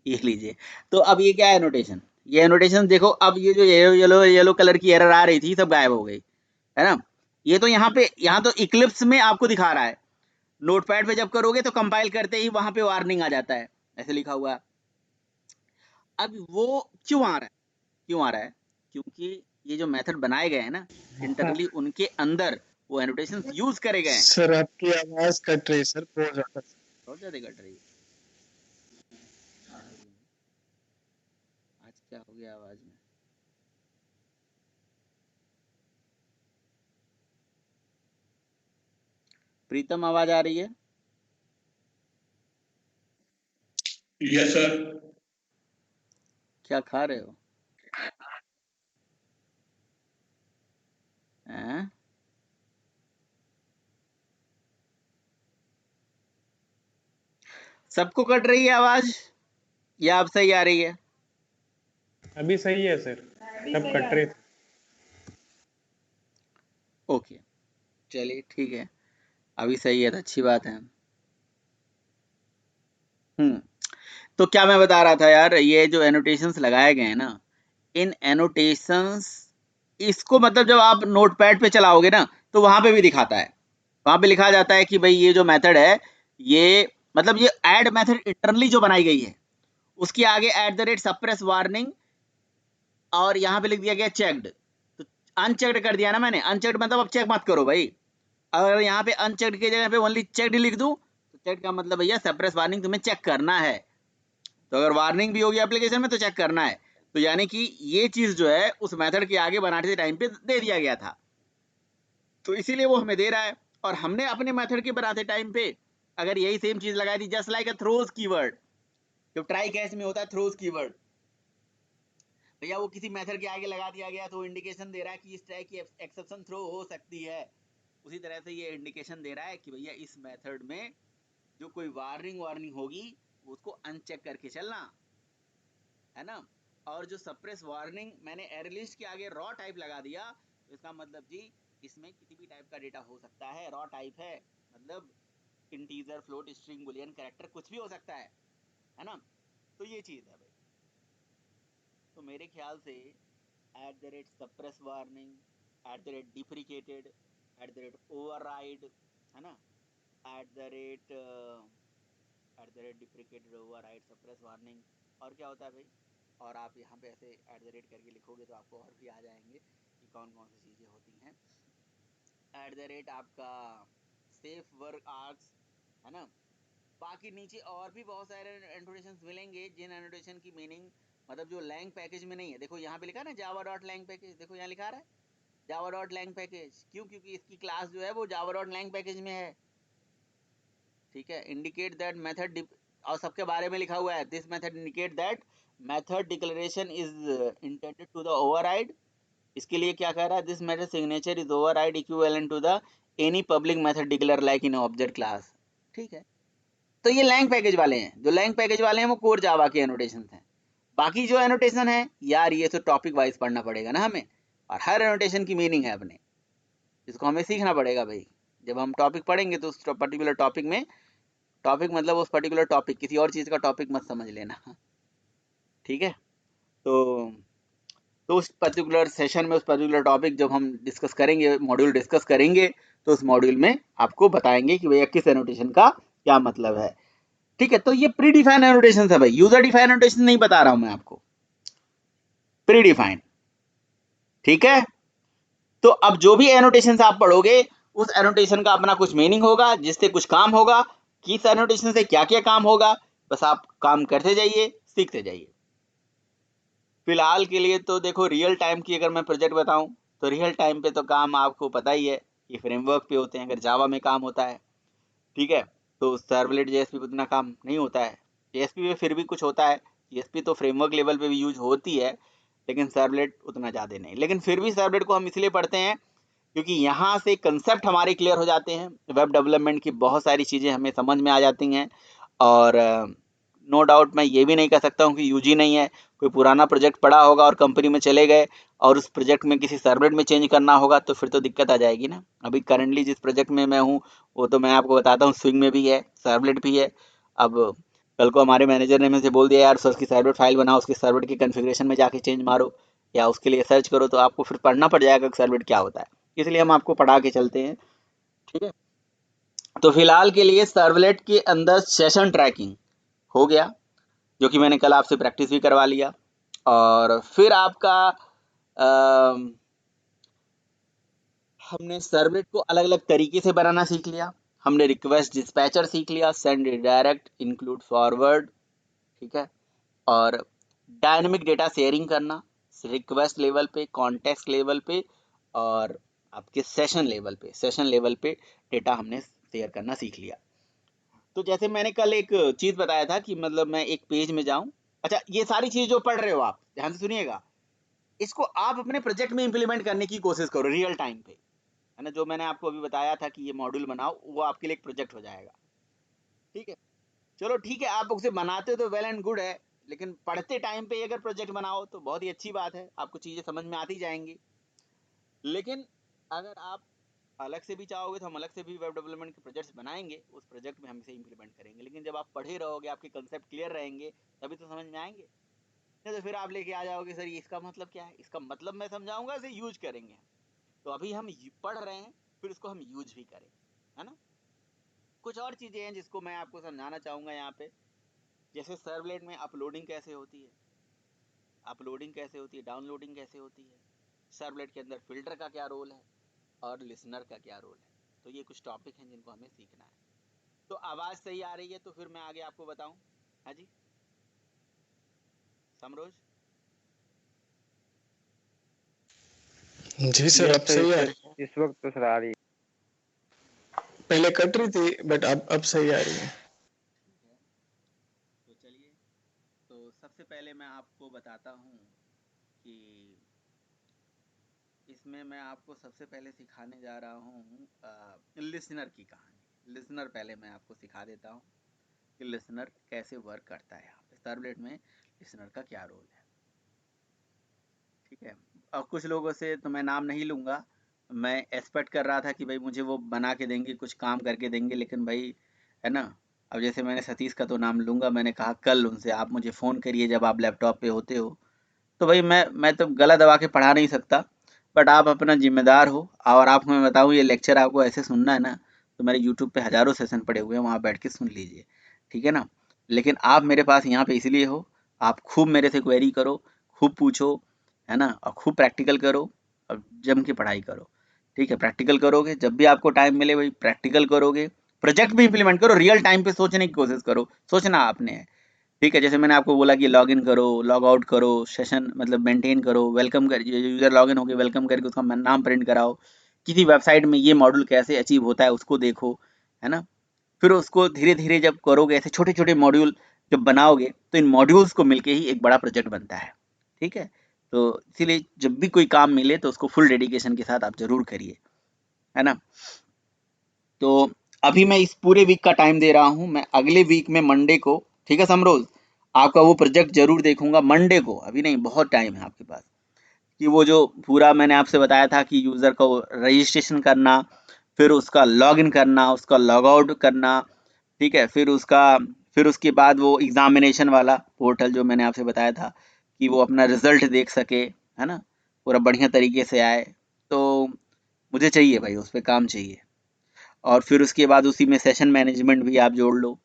ये लीजिए। तो अब ये क्या है एनोटेशन, ये एनोटेशन देखो, अब ये जो येलो कलर की एरर आ रही थी सब गायब हो गई, है ना। ये तो यहाँ तो इक्लिप्स में आपको दिखा रहा है, नोटपैड पे जब करोगे तो कंपाइल करते ही वहां पे वार्निंग आ जाता है, ऐसे लिखा हुआ है। अब वो क्यों आ रहा है, क्यों आ रहा है, क्योंकि ये जो मेथड बनाए गए हैं ना इंटरनली, उनके अंदर वो एनोटेशन यूज करे गए हैं। सर आपकी आवाज कट रही है सर बहुत ज्यादा। बहुत ज्यादा कट रही है, आज क्या हो गया आवाज में? प्रीतम आवाज आ रही है? Yes sir. क्या खा रहे हो? हैं? सबको कट रही है आवाज या अब सही आ रही है? अभी सही है सर, तब कट रहे थे। ओके, चलिए ठीक है, अभी सही है तो अच्छी बात है। तो क्या मैं बता रहा था यार, ये जो एनोटेशंस लगाए गए हैं ना, इन एनोटेशंस इसको मतलब जब आप नोटपैड पे चलाओगे ना तो वहां पे भी दिखाता है, वहां पे लिखा जाता है कि भाई ये जो मेथड है, ये मतलब ये ऐड मेथड इंटरनली जो बनाई गई है उसके आगे @सप्रेस वार्निंग और यहाँ पे लिख दिया गया चेक्ड, तो अनचेक्ड कर दिया ना मैंने। अनचेक्ड मतलब अब चेक मत करो भाई, अगर यहाँ पे अनचेक्ड की जगह पे ओनली चेक्ड लिख दूं तो चेक का मतलब भैया सप्रेस वार्निंग तुम्हें चेक करना है, तो अगर वार्निंग भी होगी एप्लीकेशन में तो चेक करना है। तो यानी कि ये चीज जो है उस मेथड के आगे बनाते टाइम पे दे दिया गया था, तो इसीलिए वो हमें दे रहा है। और हमने अपने मेथड के बनाते टाइम पे अगर यही सेम चीज लगाई थी, जस्ट लाइक अ थ्रोज कीवर्ड, जब ट्राई कैच में होता है थ्रोज कीवर्ड, भैया वो किसी मेथड के आगे लगा दिया गया तो इंडिकेशन दे रहा है कि इस तरह की एक्सेप्शन थ्रो हो सकती है। उसी तरह से ये इंडिकेशन दे रहा है कि भैया इस मेथड में जो कोई वार्निंग होगी उसको अनचेक करके चलना है ना। और जो सप्रेस वार्निंग मैंने एरे लिस्ट के आगे रॉ टाइप लगा दिया, तो इसका मतलब जी इसमें किसी भी टाइप का डेटा हो सकता है, रॉ टाइप है मतलब integer, float, string, Boolean, character कुछ भी हो सकता है ना। तो ये चीज है भाई। तो मेरे ख्याल से @सप्रेस वार्निंग, @डिप्रिकेटेड, @ओवरराइड, है ना, @डिप्रिकेटेड, ओवरराइड, सप्रेस वार्निंग, और क्या होता है भाई। और आप यहाँ पे ऐसे करके लिखोगे तो आपको और भी आ जाएंगे कि कौन कौन सी चीज़ें होती हैं। आपका सेफ वर्क आर्क्स, है ना। बाकी नीचे और भी बहुत सारे एनोटेशंस मिलेंगे जिन एनोटेशन की मीनिंग मतलब जो लैंग पैकेज में नहीं है। देखो यहाँ पे लिखा ना java.lang पैकेज, देखो यहाँ लिखा रहा है java.lang पैकेज, क्यों? क्योंकि इसकी क्लास जो है वो java.lang पैकेज में है, ठीक है। इंडिकेट दैट मेथड, और सबके बारे में लिखा हुआ है this method indicate that method declaration is intended to the override. इसके लिए क्या कह रहा है, this method signature is override equivalent to the any public method declare like in object class, ठीक है। तो ये लैंग पैकेज वाले हैं, जो लैंग पैकेज वाले हैं वो कोर जावा के एनोटेशन हैं। बाकी जो एनोटेशन है यार ये तो टॉपिक वाइज पढ़ना पड़ेगा ना हमें, और हर एनोटेशन की मीनिंग है अपने, जिसको हमें सीखना पड़ेगा भाई। जब हम टॉपिक पढ़ेंगे तो उस पर्टिकुलर टॉपिक में, टॉपिक मतलब उस पर्टिकुलर टॉपिक, किसी और चीज का टॉपिक मत समझ लेना, ठीक है। तो उस पर्टिकुलर सेशन में उस पर्टिकुलर टॉपिक जब हम डिस्कस करेंगे, मॉड्यूल डिस्कस करेंगे, तो उस मॉड्यूल में आपको बताएंगे कि भैया किस एनोटेशन का क्या मतलब है, ठीक है। तो ये प्री डिफाइन एनोटेशन है भाई, यूजर डिफाइन एनोटेशन नहीं बता रहा हूं मैं आपको, प्री डिफाइन, ठीक है। तो अब जो भी एनोटेशन आप पढ़ोगे उस एनोटेशन का अपना कुछ मीनिंग होगा, जिससे कुछ काम होगा, किस एनोटेशन से क्या क्या काम होगा, बस आप काम करते जाइए, सीखते जाइए। फिलहाल के लिए तो देखो रियल टाइम की अगर मैं प्रोजेक्ट बताऊं तो रियल टाइम पे तो काम आपको पता ही है कि फ्रेमवर्क पे होते हैं। अगर जावा में काम होता है, ठीक है, तो सर्वलेट जेएसपी पे उतना काम नहीं होता है। जेएसपी पे फिर भी कुछ होता है, जेएसपी तो फ्रेमवर्क लेवल पे भी यूज होती है, लेकिन सर्वलेट उतना ज़्यादा नहीं। लेकिन फिर भी सर्वलेट को हम इसलिए पढ़ते हैं क्योंकि यहाँ से कंसेप्ट हमारे क्लियर हो जाते हैं, वेब डेवलपमेंट की बहुत सारी चीज़ें हमें समझ में आ जाती हैं। और नो डाउट मैं ये भी नहीं कह सकता हूँ कि यूजी नहीं है। कोई पुराना प्रोजेक्ट पड़ा होगा और कंपनी में चले गए और उस प्रोजेक्ट में किसी सर्वलेट में चेंज करना होगा तो फिर तो दिक्कत आ जाएगी ना। अभी करंटली जिस प्रोजेक्ट में मैं हूँ वो तो मैं आपको बताता हूँ, स्विंग में भी है, सर्वलेट भी है। अब कल को हमारे मैनेजर ने मुझे बोल दिया यार सर उसकी सर्वलेट फाइल बनाओ, उसके सर्वलेट की कन्फिग्रेशन में जाके चेंज मारो या उसके लिए सर्च करो, तो आपको फिर पढ़ना पड़ जाएगा कि सर्वलेट क्या होता है। इसलिए हम आपको पढ़ा के चलते हैं, ठीक है। तो फिलहाल के लिए सर्वलेट के अंदर सेशन ट्रैकिंग हो गया, जो कि मैंने कल आपसे प्रैक्टिस भी करवा लिया। और फिर आपका हमने सर्वलेट को अलग अलग तरीके से बनाना सीख लिया। हमने रिक्वेस्ट डिस्पैचर सीख लिया, सेंड डायरेक्ट, इंक्लूड फॉरवर्ड, ठीक है। और डायनेमिक डेटा शेयरिंग करना रिक्वेस्ट लेवल पे, कॉन्टेक्स्ट लेवल पे और आपके सेशन लेवल पे डेटा हमने शेयर करना सीख लिया। तो जैसे मैंने कल एक चीज बताया था कि मतलब मैं एक पेज में जाऊं, अच्छा ये सारी चीज जो पढ़ रहे हो आप ध्यान से सुनिएगा, इसको आप अपने प्रोजेक्ट में इंप्लीमेंट करने की कोशिश करो रियल टाइम पे, है ना। जो मैंने आपको अभी बताया था कि ये मॉड्यूल बनाओ, वो आपके लिए एक प्रोजेक्ट हो जाएगा, ठीक है। चलो ठीक है, आप उसे बनाते हो तो वेल एंड गुड है, लेकिन पढ़ते टाइम पे अगर प्रोजेक्ट बनाओ तो बहुत ही अच्छी बात है, आपको चीजें समझ में आती जाएंगी। लेकिन अगर आप अलग से भी चाहोगे तो हम अलग से भी वेब डेवलपमेंट के प्रोजेक्ट्स बनाएंगे, उस प्रोजेक्ट में हम इसे इम्प्लीमेंट करेंगे। लेकिन जब आप पढ़े रहोगे, आपके कंसेप्ट क्लियर रहेंगे, तभी तो समझ में आएंगे। नहीं तो फिर आप लेके आ जाओगे सर ये इसका मतलब क्या है, इसका मतलब मैं समझाऊंगा, इसे यूज करेंगे। तो अभी हम पढ़ रहे हैं, फिर उसको हम यूज भी करें, है ना। कुछ और चीजें हैं जिसको मैं आपको समझाना चाहूंगा यहाँ पे, जैसे सर्वलेट में अपलोडिंग कैसे होती है, डाउनलोडिंग कैसे होती है, सर्वलेट के अंदर फिल्टर का क्या रोल है और लिसनर का क्या रोल है। तो ये कुछ टॉपिक हैं जिनको हमें सीखना है। तो आवाज सही आ रही है तो फिर मैं आगे आपको बताऊं। हाँ जी समरोज। जी सर, अब सही आ रही है। इस वक्त तो सर आ रही है। पहले कट रही थी बट अब सही आ रही है। ठीक है, तो चलिए, तो सबसे पहले मैं आपको बताता हूँ कि इसमें मैं आपको सबसे पहले सिखाने जा रहा हूँ लिसनर की कहानी। लिसनर पहले मैं आपको सिखा देता हूँ कि लिसनर कैसे वर्क करता है। यहाँ पे सर्वलेट में लिसनर का क्या रोल है, ठीक है। और कुछ लोगों से तो मैं नाम नहीं लूँगा, मैं एक्सपेक्ट कर रहा था कि भाई मुझे वो बना के देंगे, कुछ काम करके देंगे, लेकिन भाई है ना। अब जैसे मैंने सतीश का तो नाम लूँगा, मैंने कहा कल उनसे आप मुझे फ़ोन करिए जब आप लैपटॉप पे होते हो। तो भाई मैं तो गला दबा के पढ़ा नहीं सकता, बट आप अपना ज़िम्मेदार हो। और आपको मैं बताऊँ, ये लेक्चर आपको ऐसे सुनना है ना, तो मेरे यूट्यूब पे हज़ारों सेशन पड़े हुए हैं, वहाँ बैठ के सुन लीजिए, ठीक है ना। लेकिन आप मेरे पास यहाँ पे इसलिए हो, आप खूब मेरे से क्वेरी करो, खूब पूछो, है ना, और खूब प्रैक्टिकल करो और जम के पढ़ाई करो, ठीक है। प्रैक्टिकल करोगे, जब भी आपको टाइम मिले भाई प्रैक्टिकल करोगे, प्रोजेक्ट भी इंप्लीमेंट करो, रियल टाइम पे सोचने की कोशिश करो, सोचना आपने है, ठीक है। जैसे मैंने आपको बोला कि लॉगिन करो, लॉग आउट करो, सेशन मतलब मेंटेन करो, वेलकम कर, यूजर लॉगिन हो गया वेलकम करके उसका नाम प्रिंट कराओ, किसी वेबसाइट में ये मॉड्यूल कैसे अचीव होता है उसको देखो, है ना। फिर उसको धीरे धीरे जब करोगे, ऐसे छोटे छोटे मॉड्यूल जब बनाओगे, तो इन मॉड्यूल्स को मिलके ही एक बड़ा प्रोजेक्ट बनता है, ठीक है। तो इसीलिए जब भी कोई काम मिले तो उसको फुल डेडिकेशन के साथ आप जरूर करिए, है ना। तो अभी मैं इस पूरे वीक का टाइम दे रहा हूँ, मैं अगले वीक में मंडे को, ठीक है समरोज, आपका वो प्रोजेक्ट जरूर देखूंगा मंडे को, अभी नहीं, बहुत टाइम है आपके पास, कि वो जो पूरा मैंने आपसे बताया था कि यूज़र को रजिस्ट्रेशन करना, फिर उसका लॉगिन करना, उसका लॉग आउट करना, ठीक है, फिर उसके बाद वो एग्जामिनेशन वाला पोर्टल जो मैंने आपसे बताया था कि वो अपना रिजल्ट देख सके, है ना, पूरा बढ़िया तरीके से आए। तो मुझे चाहिए भाई, उस पर काम चाहिए। और फिर उसके बाद उसी में सेशन मैनेजमेंट भी आप जोड़ लो,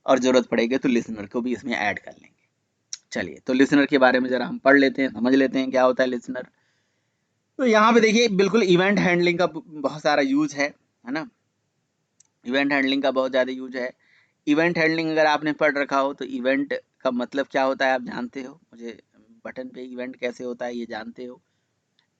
और ज़रूरत पड़ेगी तो लिसनर को भी इसमें ऐड कर लेंगे। चलिए, तो लिसनर के बारे में ज़रा हम पढ़ लेते हैं, समझ लेते हैं क्या होता है लिसनर। तो यहाँ पे देखिए बिल्कुल इवेंट हैंडलिंग का बहुत सारा यूज है ना। इवेंट हैंडलिंग का बहुत ज़्यादा यूज है। इवेंट हैंडलिंग अगर आपने पढ़ रखा हो तो इवेंट का मतलब क्या होता है आप जानते हो, मुझे बटन पे इवेंट कैसे होता है ये जानते हो।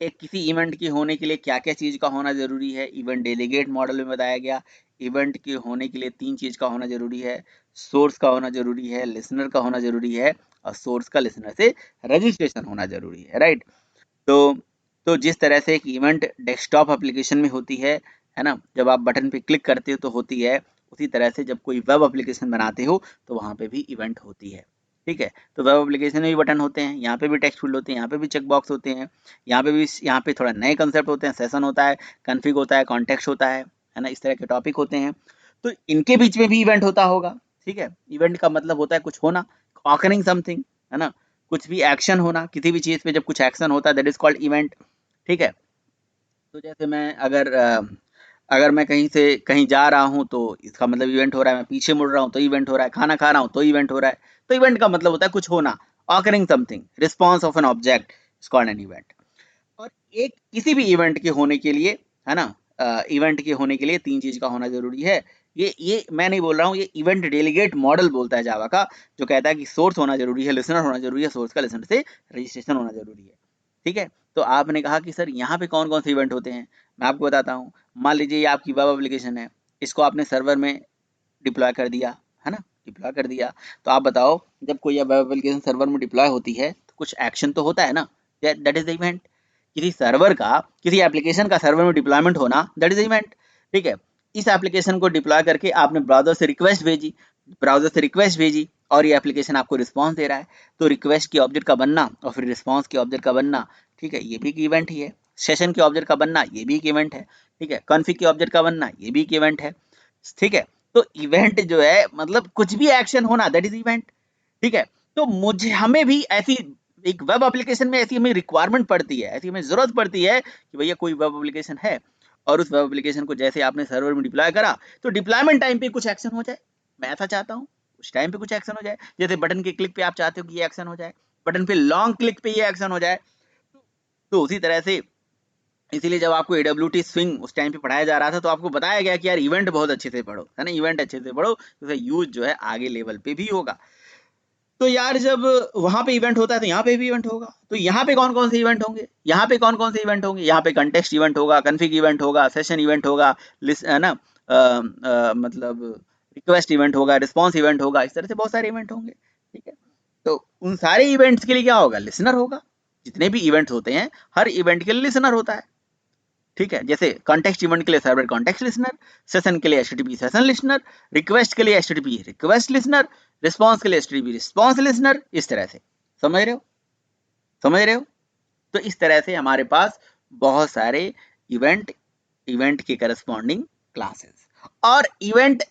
एक किसी इवेंट की होने के लिए क्या क्या चीज़ का होना ज़रूरी है, इवेंट डेलीगेट मॉडल में बताया गया। इवेंट के होने के लिए 3 चीज़ का होना ज़रूरी है, सोर्स का होना ज़रूरी है, लिसनर का होना ज़रूरी है, और सोर्स का लिसनर से रजिस्ट्रेशन होना ज़रूरी है, राइट। तो जिस तरह से एक इवेंट डेस्कटॉप एप्लीकेशन में होती है ना, जब आप बटन पे क्लिक करते हो तो होती है, उसी तरह से जब कोई वेब एप्लीकेशन बनाते हो तो वहाँ पे भी इवेंट होती है, ठीक है। तो वेब एप्लीकेशन में भी बटन होते हैं, यहाँ पे भी टेक्स्ट फील्ड होते हैं, यहाँ पे भी चेक बॉक्स होते हैं, यहाँ पे थोड़ा नए कंसेप्ट होते हैं, सेशन होता है, कॉन्फ़िग होता है, कॉन्टेक्स्ट होता है ना, इस तरह के टॉपिक होते हैं। तो इनके बीच में भी इवेंट होता होगा, ठीक है। इवेंट का मतलब होता है कुछ होना, ऑकरिंग समथिंग, है ना, कुछ भी एक्शन होना, किसी भी चीज़ पे जब कुछ एक्शन होता है दैट इज कॉल्ड इवेंट, ठीक है। तो जैसे मैं अगर मैं कहीं से कहीं जा रहा हूँ तो इसका मतलब इवेंट हो रहा है, मैं पीछे मुड़ रहा हूँ तो इवेंट हो रहा है, खाना खा रहा हूँ तो इवेंट हो रहा है। तो इवेंट का मतलब होता है कुछ होना, occurring something, response of an object is called an event. और एक किसी भी इवेंट के होने के लिए, है ना, इवेंट के होने के लिए 3 चीज़ का होना ज़रूरी है। ये मैं नहीं बोल रहा हूँ, ये इवेंट डेलीगेट मॉडल बोलता है जावा का, जो कहता है कि सोर्स होना ज़रूरी है, लिसनर होना ज़रूरी है, सोर्स का लिसनर से रजिस्ट्रेशन होना ज़रूरी है, ठीक है। तो आपने कहा कि सर यहाँ पे कौन कौन से इवेंट होते हैं, मैं आपको बताता हूँ। मान लीजिए ये आपकी वेब एप्लीकेशन है, इसको आपने सर्वर में डिप्लॉय कर दिया, है ना, डिप्लॉय कर दिया। तो आप बताओ, जब कोई वेब एप्लीकेशन सर्वर में डिप्लॉय होती है तो कुछ एक्शन तो होता है ना, दैट इज द इवेंट। किसी सर्वर का, किसी एप्लीकेशन का सर्वर में डिप्लॉयमेंट होना, दैट इज द इवेंट, ठीक है। इस एप्लीकेशन को डिप्लॉय करके आपने ब्राउजर से रिक्वेस्ट भेजी और ये एप्लीकेशन आपको रिस्पॉन्स दे रहा है, तो रिक्वेस्ट के ऑब्जेक्ट का बनना और फिर रिस्पॉन्स के ऑब्जेक्ट का बनना, ठीक है, ये भी एक इवेंट ही है। सेशन के ऑब्जेक्ट का बनना, ये भी एक इवेंट है। ठीक है। कॉन्फिग के ऑब्जेक्ट का बनना, ये भी एक इवेंट है, ठीक है। तो इवेंट जो है मतलब कुछ भी एक्शन होना, दैट इज इवेंट, ठीक है। तो मुझे हमें भी ऐसी एक वेब एप्लीकेशन में ऐसी हमें रिक्वायरमेंट पड़ती है, ऐसी हमें जरूरत पड़ती है कि भैया कोई वेब एप्लीकेशन है और उस वेब एप्लीकेशन को जैसे आपने सर्वर में डिप्लॉय करा तो डिप्लॉयमेंट टाइम पे कुछ एक्शन हो जाए। मैं ऐसा चाहता हूँ उस टाइम पे कुछ एक्शन हो जाए, जैसे बटन के क्लिक पे आप चाहते हो कि ये एक्शन हो जाए, बटन पे लॉन्ग क्लिक पे ये एक्शन हो जाए। तो उसी तरह से इसीलिए जब आपको AWT स्विंग उस टाइम पे पढ़ाया जा रहा था तो आपको बताया गया कि यार इवेंट बहुत अच्छे से पढ़ो, है ना, इवेंट अच्छे से पढ़ो तो यूज जो है आगे लेवल पे भी होगा। तो यार जब वहां पे इवेंट होता है तो यहाँ पे भी इवेंट होगा। तो यहाँ पे कौन कौन से इवेंट होंगे, यहाँ पे कौन कौन से इवेंट होंगे, यहाँ पे कंटेक्स्ट इवेंट होगा, कन्फिग इवेंट होगा, सेशन इवेंट होगा, है ना, मतलब रिक्वेस्ट इवेंट होगा, रिस्पॉन्स इवेंट होगा, इस तरह से बहुत सारे इवेंट होंगे, ठीक है। तो उन सारे इवेंट्स के लिए क्या होगा, लिसनर होगा। जितने भी इवेंट्स होते हैं हर इवेंट के लिए लिसनर होता है, ठीक है। जैसे कॉन्टेक्स्ट इवेंट के लिए सर्वर कॉन्टेक्स्ट लिसनर, सेशन के लिए HTTP सेशन लिसनर, रिक्वेस्ट के लिए HTTP रिक्वेस्ट लिसनर, रिस्पॉन्स के लिए HTTP रिस्पॉन्स लिसनर, इस तरह से। समझ रहे हो, समझ रहे हो। तो इस तरह से हमारे पास बहुत सारे इवेंट के करस्पॉन्डिंग क्लासेस और इवेंट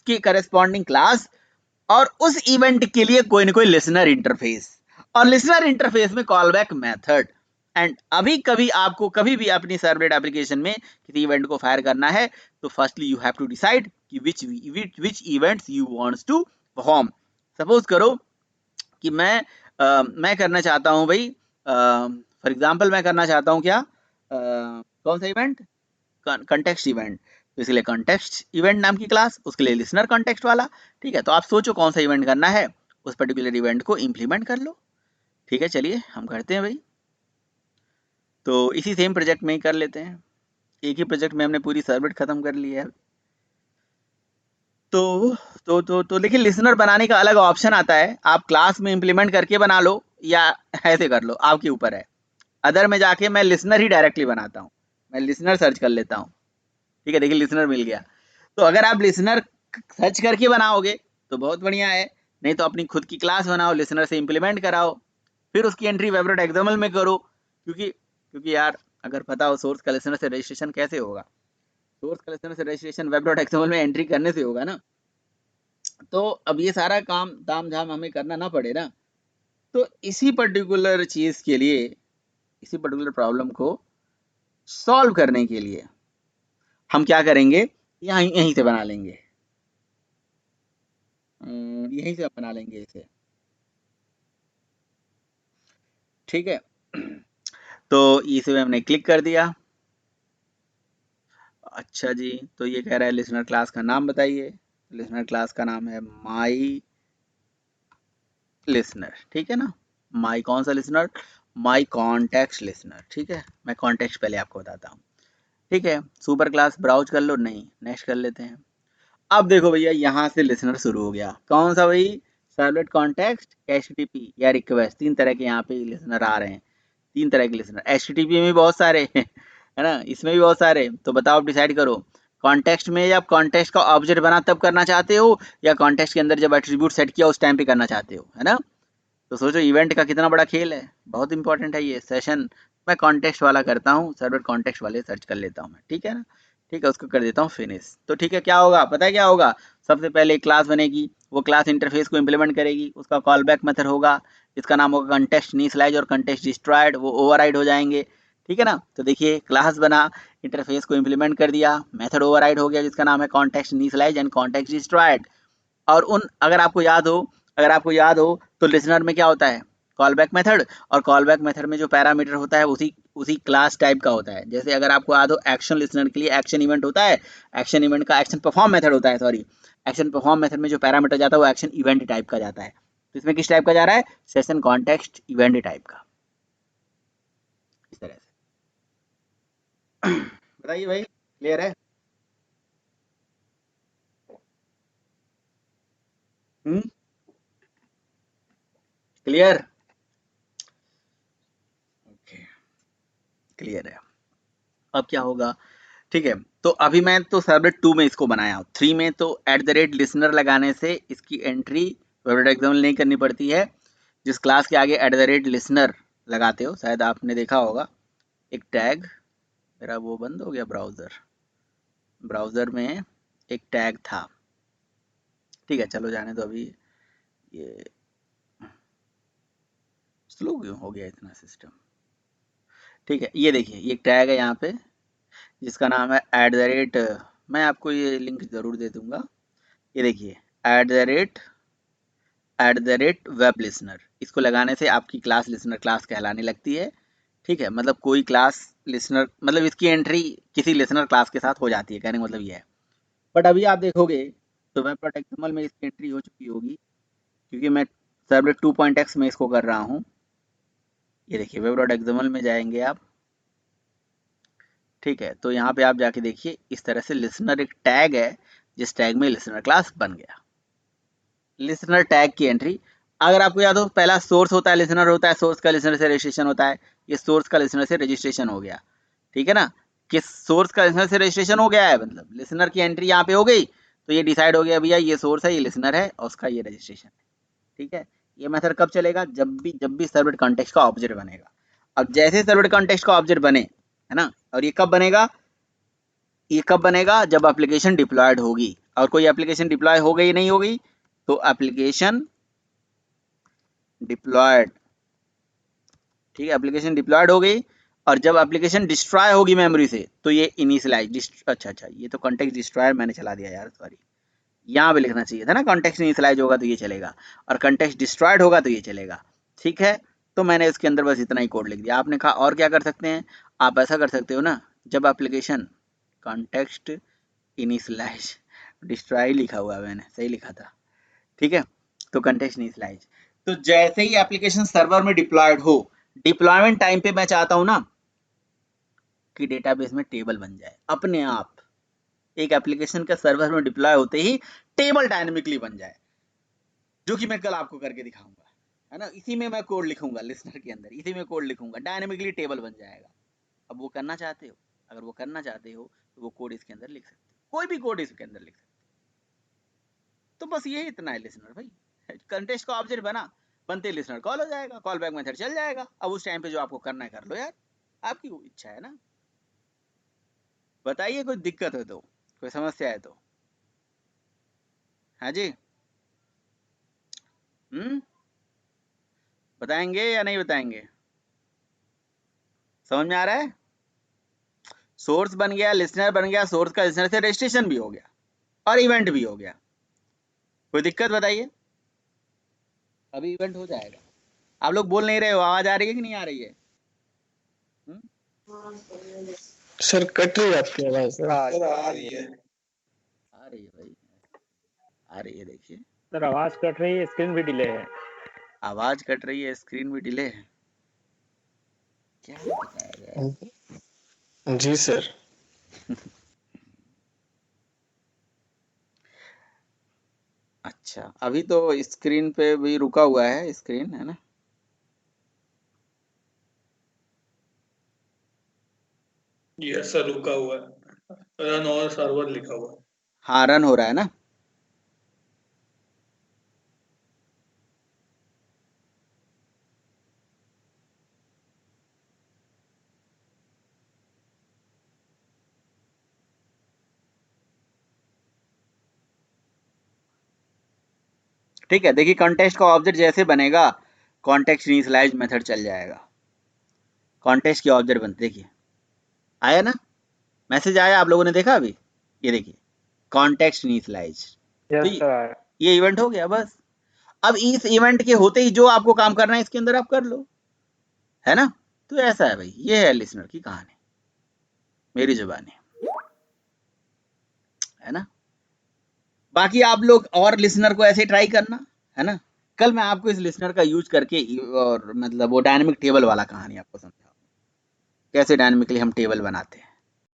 के करस्पॉन्डिंग क्लास और उस इवेंट के लिए कोई ना कोई लिसनर इंटरफेस और लिसनर इंटरफेस में कॉलबैक मेथड। एंड अभी कभी आपको कभी भी अपनी सर्वलेट एप्लीकेशन में किसी इवेंट को फायर करना है तो firstly you have to decide कि which events you wants to perform. Suppose करो कि मैं करना चाहता हूं भाई, फॉर एग्जांपल मैं करना चाहता हूं क्या, कौन सा इवेंट, कंटेक्स्ट इवेंट। तो इसलिए कंटेक्स्ट इवेंट नाम की क्लास, उसके लिए लिसनर कंटेक्स्ट वाला, ठीक है। तो आप सोचो कौन सा इवेंट करना है, उस पर्टिकुलर इवेंट को इंप्लीमेंट कर लो, ठीक है। चलिए हम करते हैं भाई। तो इसी सेम प्रोजेक्ट में ही कर लेते हैं, एक ही प्रोजेक्ट में हमने पूरी सर्वलेट खत्म कर ली है। तो देखिए लिसनर बनाने का अलग ऑप्शन आता है, आप क्लास में इंप्लीमेंट करके बना लो या ऐसे कर लो, आपके ऊपर है। अदर में जाके मैं लिसनर ही डायरेक्टली बनाता हूँ, मैं लिसनर सर्च कर लेता हूँ, ठीक है। देखिए लिसनर मिल गया। तो अगर आप लिसनर सर्च करके बनाओगे तो बहुत बढ़िया है, नहीं तो अपनी खुद की क्लास बनाओ, लिसनर से इंप्लीमेंट कराओ, फिर उसकी एंट्री वेब.xml में करो। क्योंकि यार अगर पता हो सोर्स का लिसनर से रजिस्ट्रेशन कैसे होगा, सोर्स का लिसनर से रजिस्ट्रेशन वेब.xml में एंट्री करने से होगा ना। तो अब ये सारा काम ताम झाम हमें करना ना पड़े ना, तो इसी पर्टिकुलर चीज के लिए, इसी पर्टिकुलर प्रॉब्लम को सॉल्व करने के लिए हम क्या करेंगे, यहीं से बना लेंगे, यहीं से बना लेंगे इसे, ठीक है। तो इसे हमने क्लिक कर दिया। अच्छा जी, तो ये कह रहा है लिसनर क्लास का नाम बताइए। लिसनर क्लास का नाम है माई लिसनर, ठीक है ना। माई कौन सा लिसनर, माई कॉन्टेक्स्ट लिसनर, ठीक है। मैं कॉन्टेक्स्ट पहले आपको बताता हूँ, ठीक है। सुपर क्लास ब्राउज कर लो, नहीं नेक्स्ट कर लेते हैं। अब देखो भैया यहाँ से लिसनर शुरू हो गया, कौन सा भाई, सर्वलेट कॉन्टेक्स्ट, HTTP या रिक्वेस्ट, तीन तरह के यहाँ पे लिसनर आ रहे हैं, तीन तरह के लिसनर। HTTP में बहुत सारे है ना, इसमें भी बहुत सारे। तो बताओ, डिसाइड करो, कॉन्टेक्स्ट में या कॉन्टेक्स्ट का ऑब्जेक्ट बना तब करना चाहते हो या कॉन्टेक्स्ट के अंदर जब एट्रीब्यूट सेट किया उस टाइम पे करना चाहते हो, है ना। तो सोचो इवेंट का कितना बड़ा खेल है, बहुत इंपॉर्टेंट है ये सेशन। मैं कॉन्टेक्स्ट वाला करता हूँ, सर्वर कॉन्टेक्स्ट वाले सर्च कर लेता हूँ मैं, ठीक है ना, ठीक है। उसको कर देता हूँ फिनिश। तो ठीक है, क्या होगा पता है क्या होगा, सबसे पहले एक क्लास बनेगी, वो क्लास इंटरफेस को इम्प्लीमेंट करेगी, उसका कॉल बैक मेथड होगा, इसका नाम होगा कंटेक्स्ट इनिशियलाइज और कंटेक्स्ट डिस्ट्रॉयड, वो ओवरराइड हो जाएंगे, ठीक है ना। तो देखिए क्लास बना, इंटरफेस को इम्प्लीमेंट कर दिया, मेथड ओवरराइड हो गया जिसका नाम है context initialize and context destroyed. और उन अगर आपको याद हो तो लिसनर में क्या होता है, कॉल बैक मेथड, और कॉल बैक मेथड में जो पैरामीटर होता है उसी क्लास टाइप का होता है। जैसे अगर आपको याद हो एक्शन लिसनर के लिए एक्शन इवेंट होता है, एक्शन इवेंट का एक्शन परफॉर्म मेथड होता है, सॉरी, एक्शन परफॉर्म मेथड में जो पैरामीटर जाता है वो एक्शन इवेंट टाइप का जाता है। तो इसमें किस टाइप का जा रहा है, सेशन कॉन्टेक्स्ट इवेंट टाइप का, इस तरह से। बताइए भाई, क्लियर है। क्लियर, ओके, क्लियर है। अब क्या होगा, ठीक है। तो अभी मैं तो सर्वलेट 2 में इसको बनाया हूँ, 3 में तो @लिसनर लगाने से इसकी एंट्री वेब.xml नहीं करनी पड़ती है। जिस क्लास के आगे @लिसनर लगाते हो, शायद आपने देखा होगा एक टैग, मेरा वो बंद हो गया ब्राउजर, ब्राउज़र में एक टैग था, ठीक है, चलो जाने दो। अभी ये स्लो क्यों हो गया इतना सिस्टम, ठीक है। ये देखिए, ये टैग है यहाँ पे जिसका नाम है @, मैं आपको ये लिंक ज़रूर दे दूंगा। ये देखिए @वेब लिसनर, इसको लगाने से आपकी क्लास लिसनर क्लास कहलाने लगती है, ठीक है। मतलब कोई क्लास लिसनर, मतलब इसकी एंट्री किसी लिसनर क्लास के साथ हो जाती है, कहने का मतलब ये है। बट अभी आप देखोगे तो वेब डॉट एक्सएमएल में इसकी एंट्री हो चुकी होगी, क्योंकि मैं सर्वलेट 2.x में इसको कर रहा हूँ। ये देखिए वेब डॉट एक्सएमएल में जाएंगे आप, ठीक है। तो यहाँ पे आप जाके देखिए, इस तरह से लिसनर एक टैग है, जिस टैग में लिसनर क्लास बन गया। लिसनर टैग की एंट्री, अगर आपको याद हो, पहला सोर्स होता है, लिसनर होता है, सोर्स का लिसनर से रजिस्ट्रेशन होता है। ये सोर्स का लिसनर से रजिस्ट्रेशन हो गया, ठीक है ना। कि सोर्स का लिसनर से रजिस्ट्रेशन हो गया है, मतलब लिसनर की एंट्री यहाँ पे हो गई, तो ये डिसाइड हो गया भैया ये सोर्स है, ये लिसनर है, और उसका ये रजिस्ट्रेशन है, ठीक है। ये मेथड कब चलेगा? जब भी सर्वलेट कॉन्टेक्स्ट का ऑब्जेक्ट बनेगा। अब जैसे सर्वलेट कॉन्टेक्स्ट का ऑब्जेक्ट बने, है ना, और ये कब बनेगा? ये कब बनेगा? जब एप्लीकेशन डिप्लॉयड होगी। और कोई एप्लीकेशन डिप्लॉय हो गई नहीं हो गई, तो एप्लीकेशन डिप्लॉयड, ठीक है, एप्लीकेशन डिप्लॉयड हो गई। और जब एप्लीकेशन डिस्ट्रॉय होगी मेमोरी से, तो ये इनिशियलाइज, अच्छा, ये तो कॉन्टेक्स्ट डिस्ट्रॉयर मैंने चला दिया यार, सॉरी। यहाँ पे लिखना चाहिए था ना, कॉन्टेक्स्ट इनिशियलाइज होगा तो ये चलेगा, और कॉन्टेक्स्ट डिस्ट्रॉयड होगा तो ये चलेगा, ठीक है। तो मैंने इसके अंदर बस इतना ही कोड लिख दिया। आपने कहा और क्या कर सकते हैं? आप ऐसा कर सकते हो ना, जब एप्लीकेशन कॉन्टेक्स्ट इनिशियलाइज, डिस्ट्रॉय लिखा हुआ है मैंने, सही लिखा था, ठीक है। तो कॉन्टेक्स्ट इनिशियलाइज, तो जैसे ही एप्लीकेशन सर्वर में डिप्लॉयड हो, डिप्लॉयमेंट टाइम पे मैं चाहता हूं ना कि डेटाबेस में टेबल बन जाए अपने आप। एक एप्लीकेशन का सर्वर में डिप्लॉय होते ही टेबल डायनेमिकली बन जाए, जो कि मैं कल आपको करके दिखाऊंगा, है ना। इसी में मैं कोड लिखूंगा, लिसनर के अंदर इसी में कोड लिखूंगा, डायनेमिकली टेबल बन जाएगा। अब वो करना चाहते हो, अगर वो करना चाहते हो तो वो कोड इसके अंदर लिख सकते हो, कोई भी कोड इसके अंदर लिख सकते हो। तो बस ये इतना है लिसनर भाई। कंटेक्स्ट का ऑब्जेक्ट बना, बनते लिसनर कॉल हो जाएगा, कॉल बैक मेथड चल जाएगा। अब उस टाइम पे जो आपको करना है कर लो यार, आपकी इच्छा है ना। बताइए कोई दिक्कत हो तो, कोई समस्या है तो। हाँ जी, बताएंगे या नहीं बताएंगे? समझ में आ रहा है? सोर्स बन गया, लिसनर बन गया, सोर्स का लिसनर से रजिस्ट्रेशन भी हो गया, और इवेंट भी हो गया। कोई दिक्कत बताइए? अभी इवेंट हो जाएगा। आप लोग बोल नहीं रहे हो, आवाज आ रही है कि नहीं आ रही है? सर कट रही है आपकी आवाज। आ रही है आ रही है भाई, आ रही है। देखिए सर आवाज कट रही है, स्क्रीन भी डिले है। आवाज कट रही है, स्क्रीन भी डिले है, क्या बताया जाए? जी सर। अच्छा, अभी तो स्क्रीन पे भी रुका हुआ है, स्क्रीन है ना। यस सर, रुका हुआ है, रन और सर्वर लिखा हुआ है। हाँ, रन हो रहा है ना। ठीक है, देखिए कॉन्टेक्स्ट का ऑब्जेक्ट जैसे बनेगा, कॉन्टेक्स्ट इनिशियलाइज मेथड चल जाएगा। कॉन्टेक्स्ट के ऑब्जेक्ट बनते, देखिए आया ना मैसेज, आया, आप लोगों ने देखा अभी? ये देखिए कॉन्टेक्स्ट इनिशियलाइज, तो यस सर। ये इवेंट हो गया बस। अब इस इवेंट के होते ही जो आपको काम करना है इसके अंदर आप कर लो, है ना। तो ऐसा है भाई, ये है लिसनर की कहानी, मेरी जुबानी, है ना। बाकी आप लोग और लिसनर को ऐसे ट्राई करना, है ना। कल मैं आपको इस लिसनर का यूज करके और मतलब वो डायनेमिक टेबल वाला कहानी आपको समझाऊंगा, कैसे डायनेमिकली हम टेबल बनाते हैं।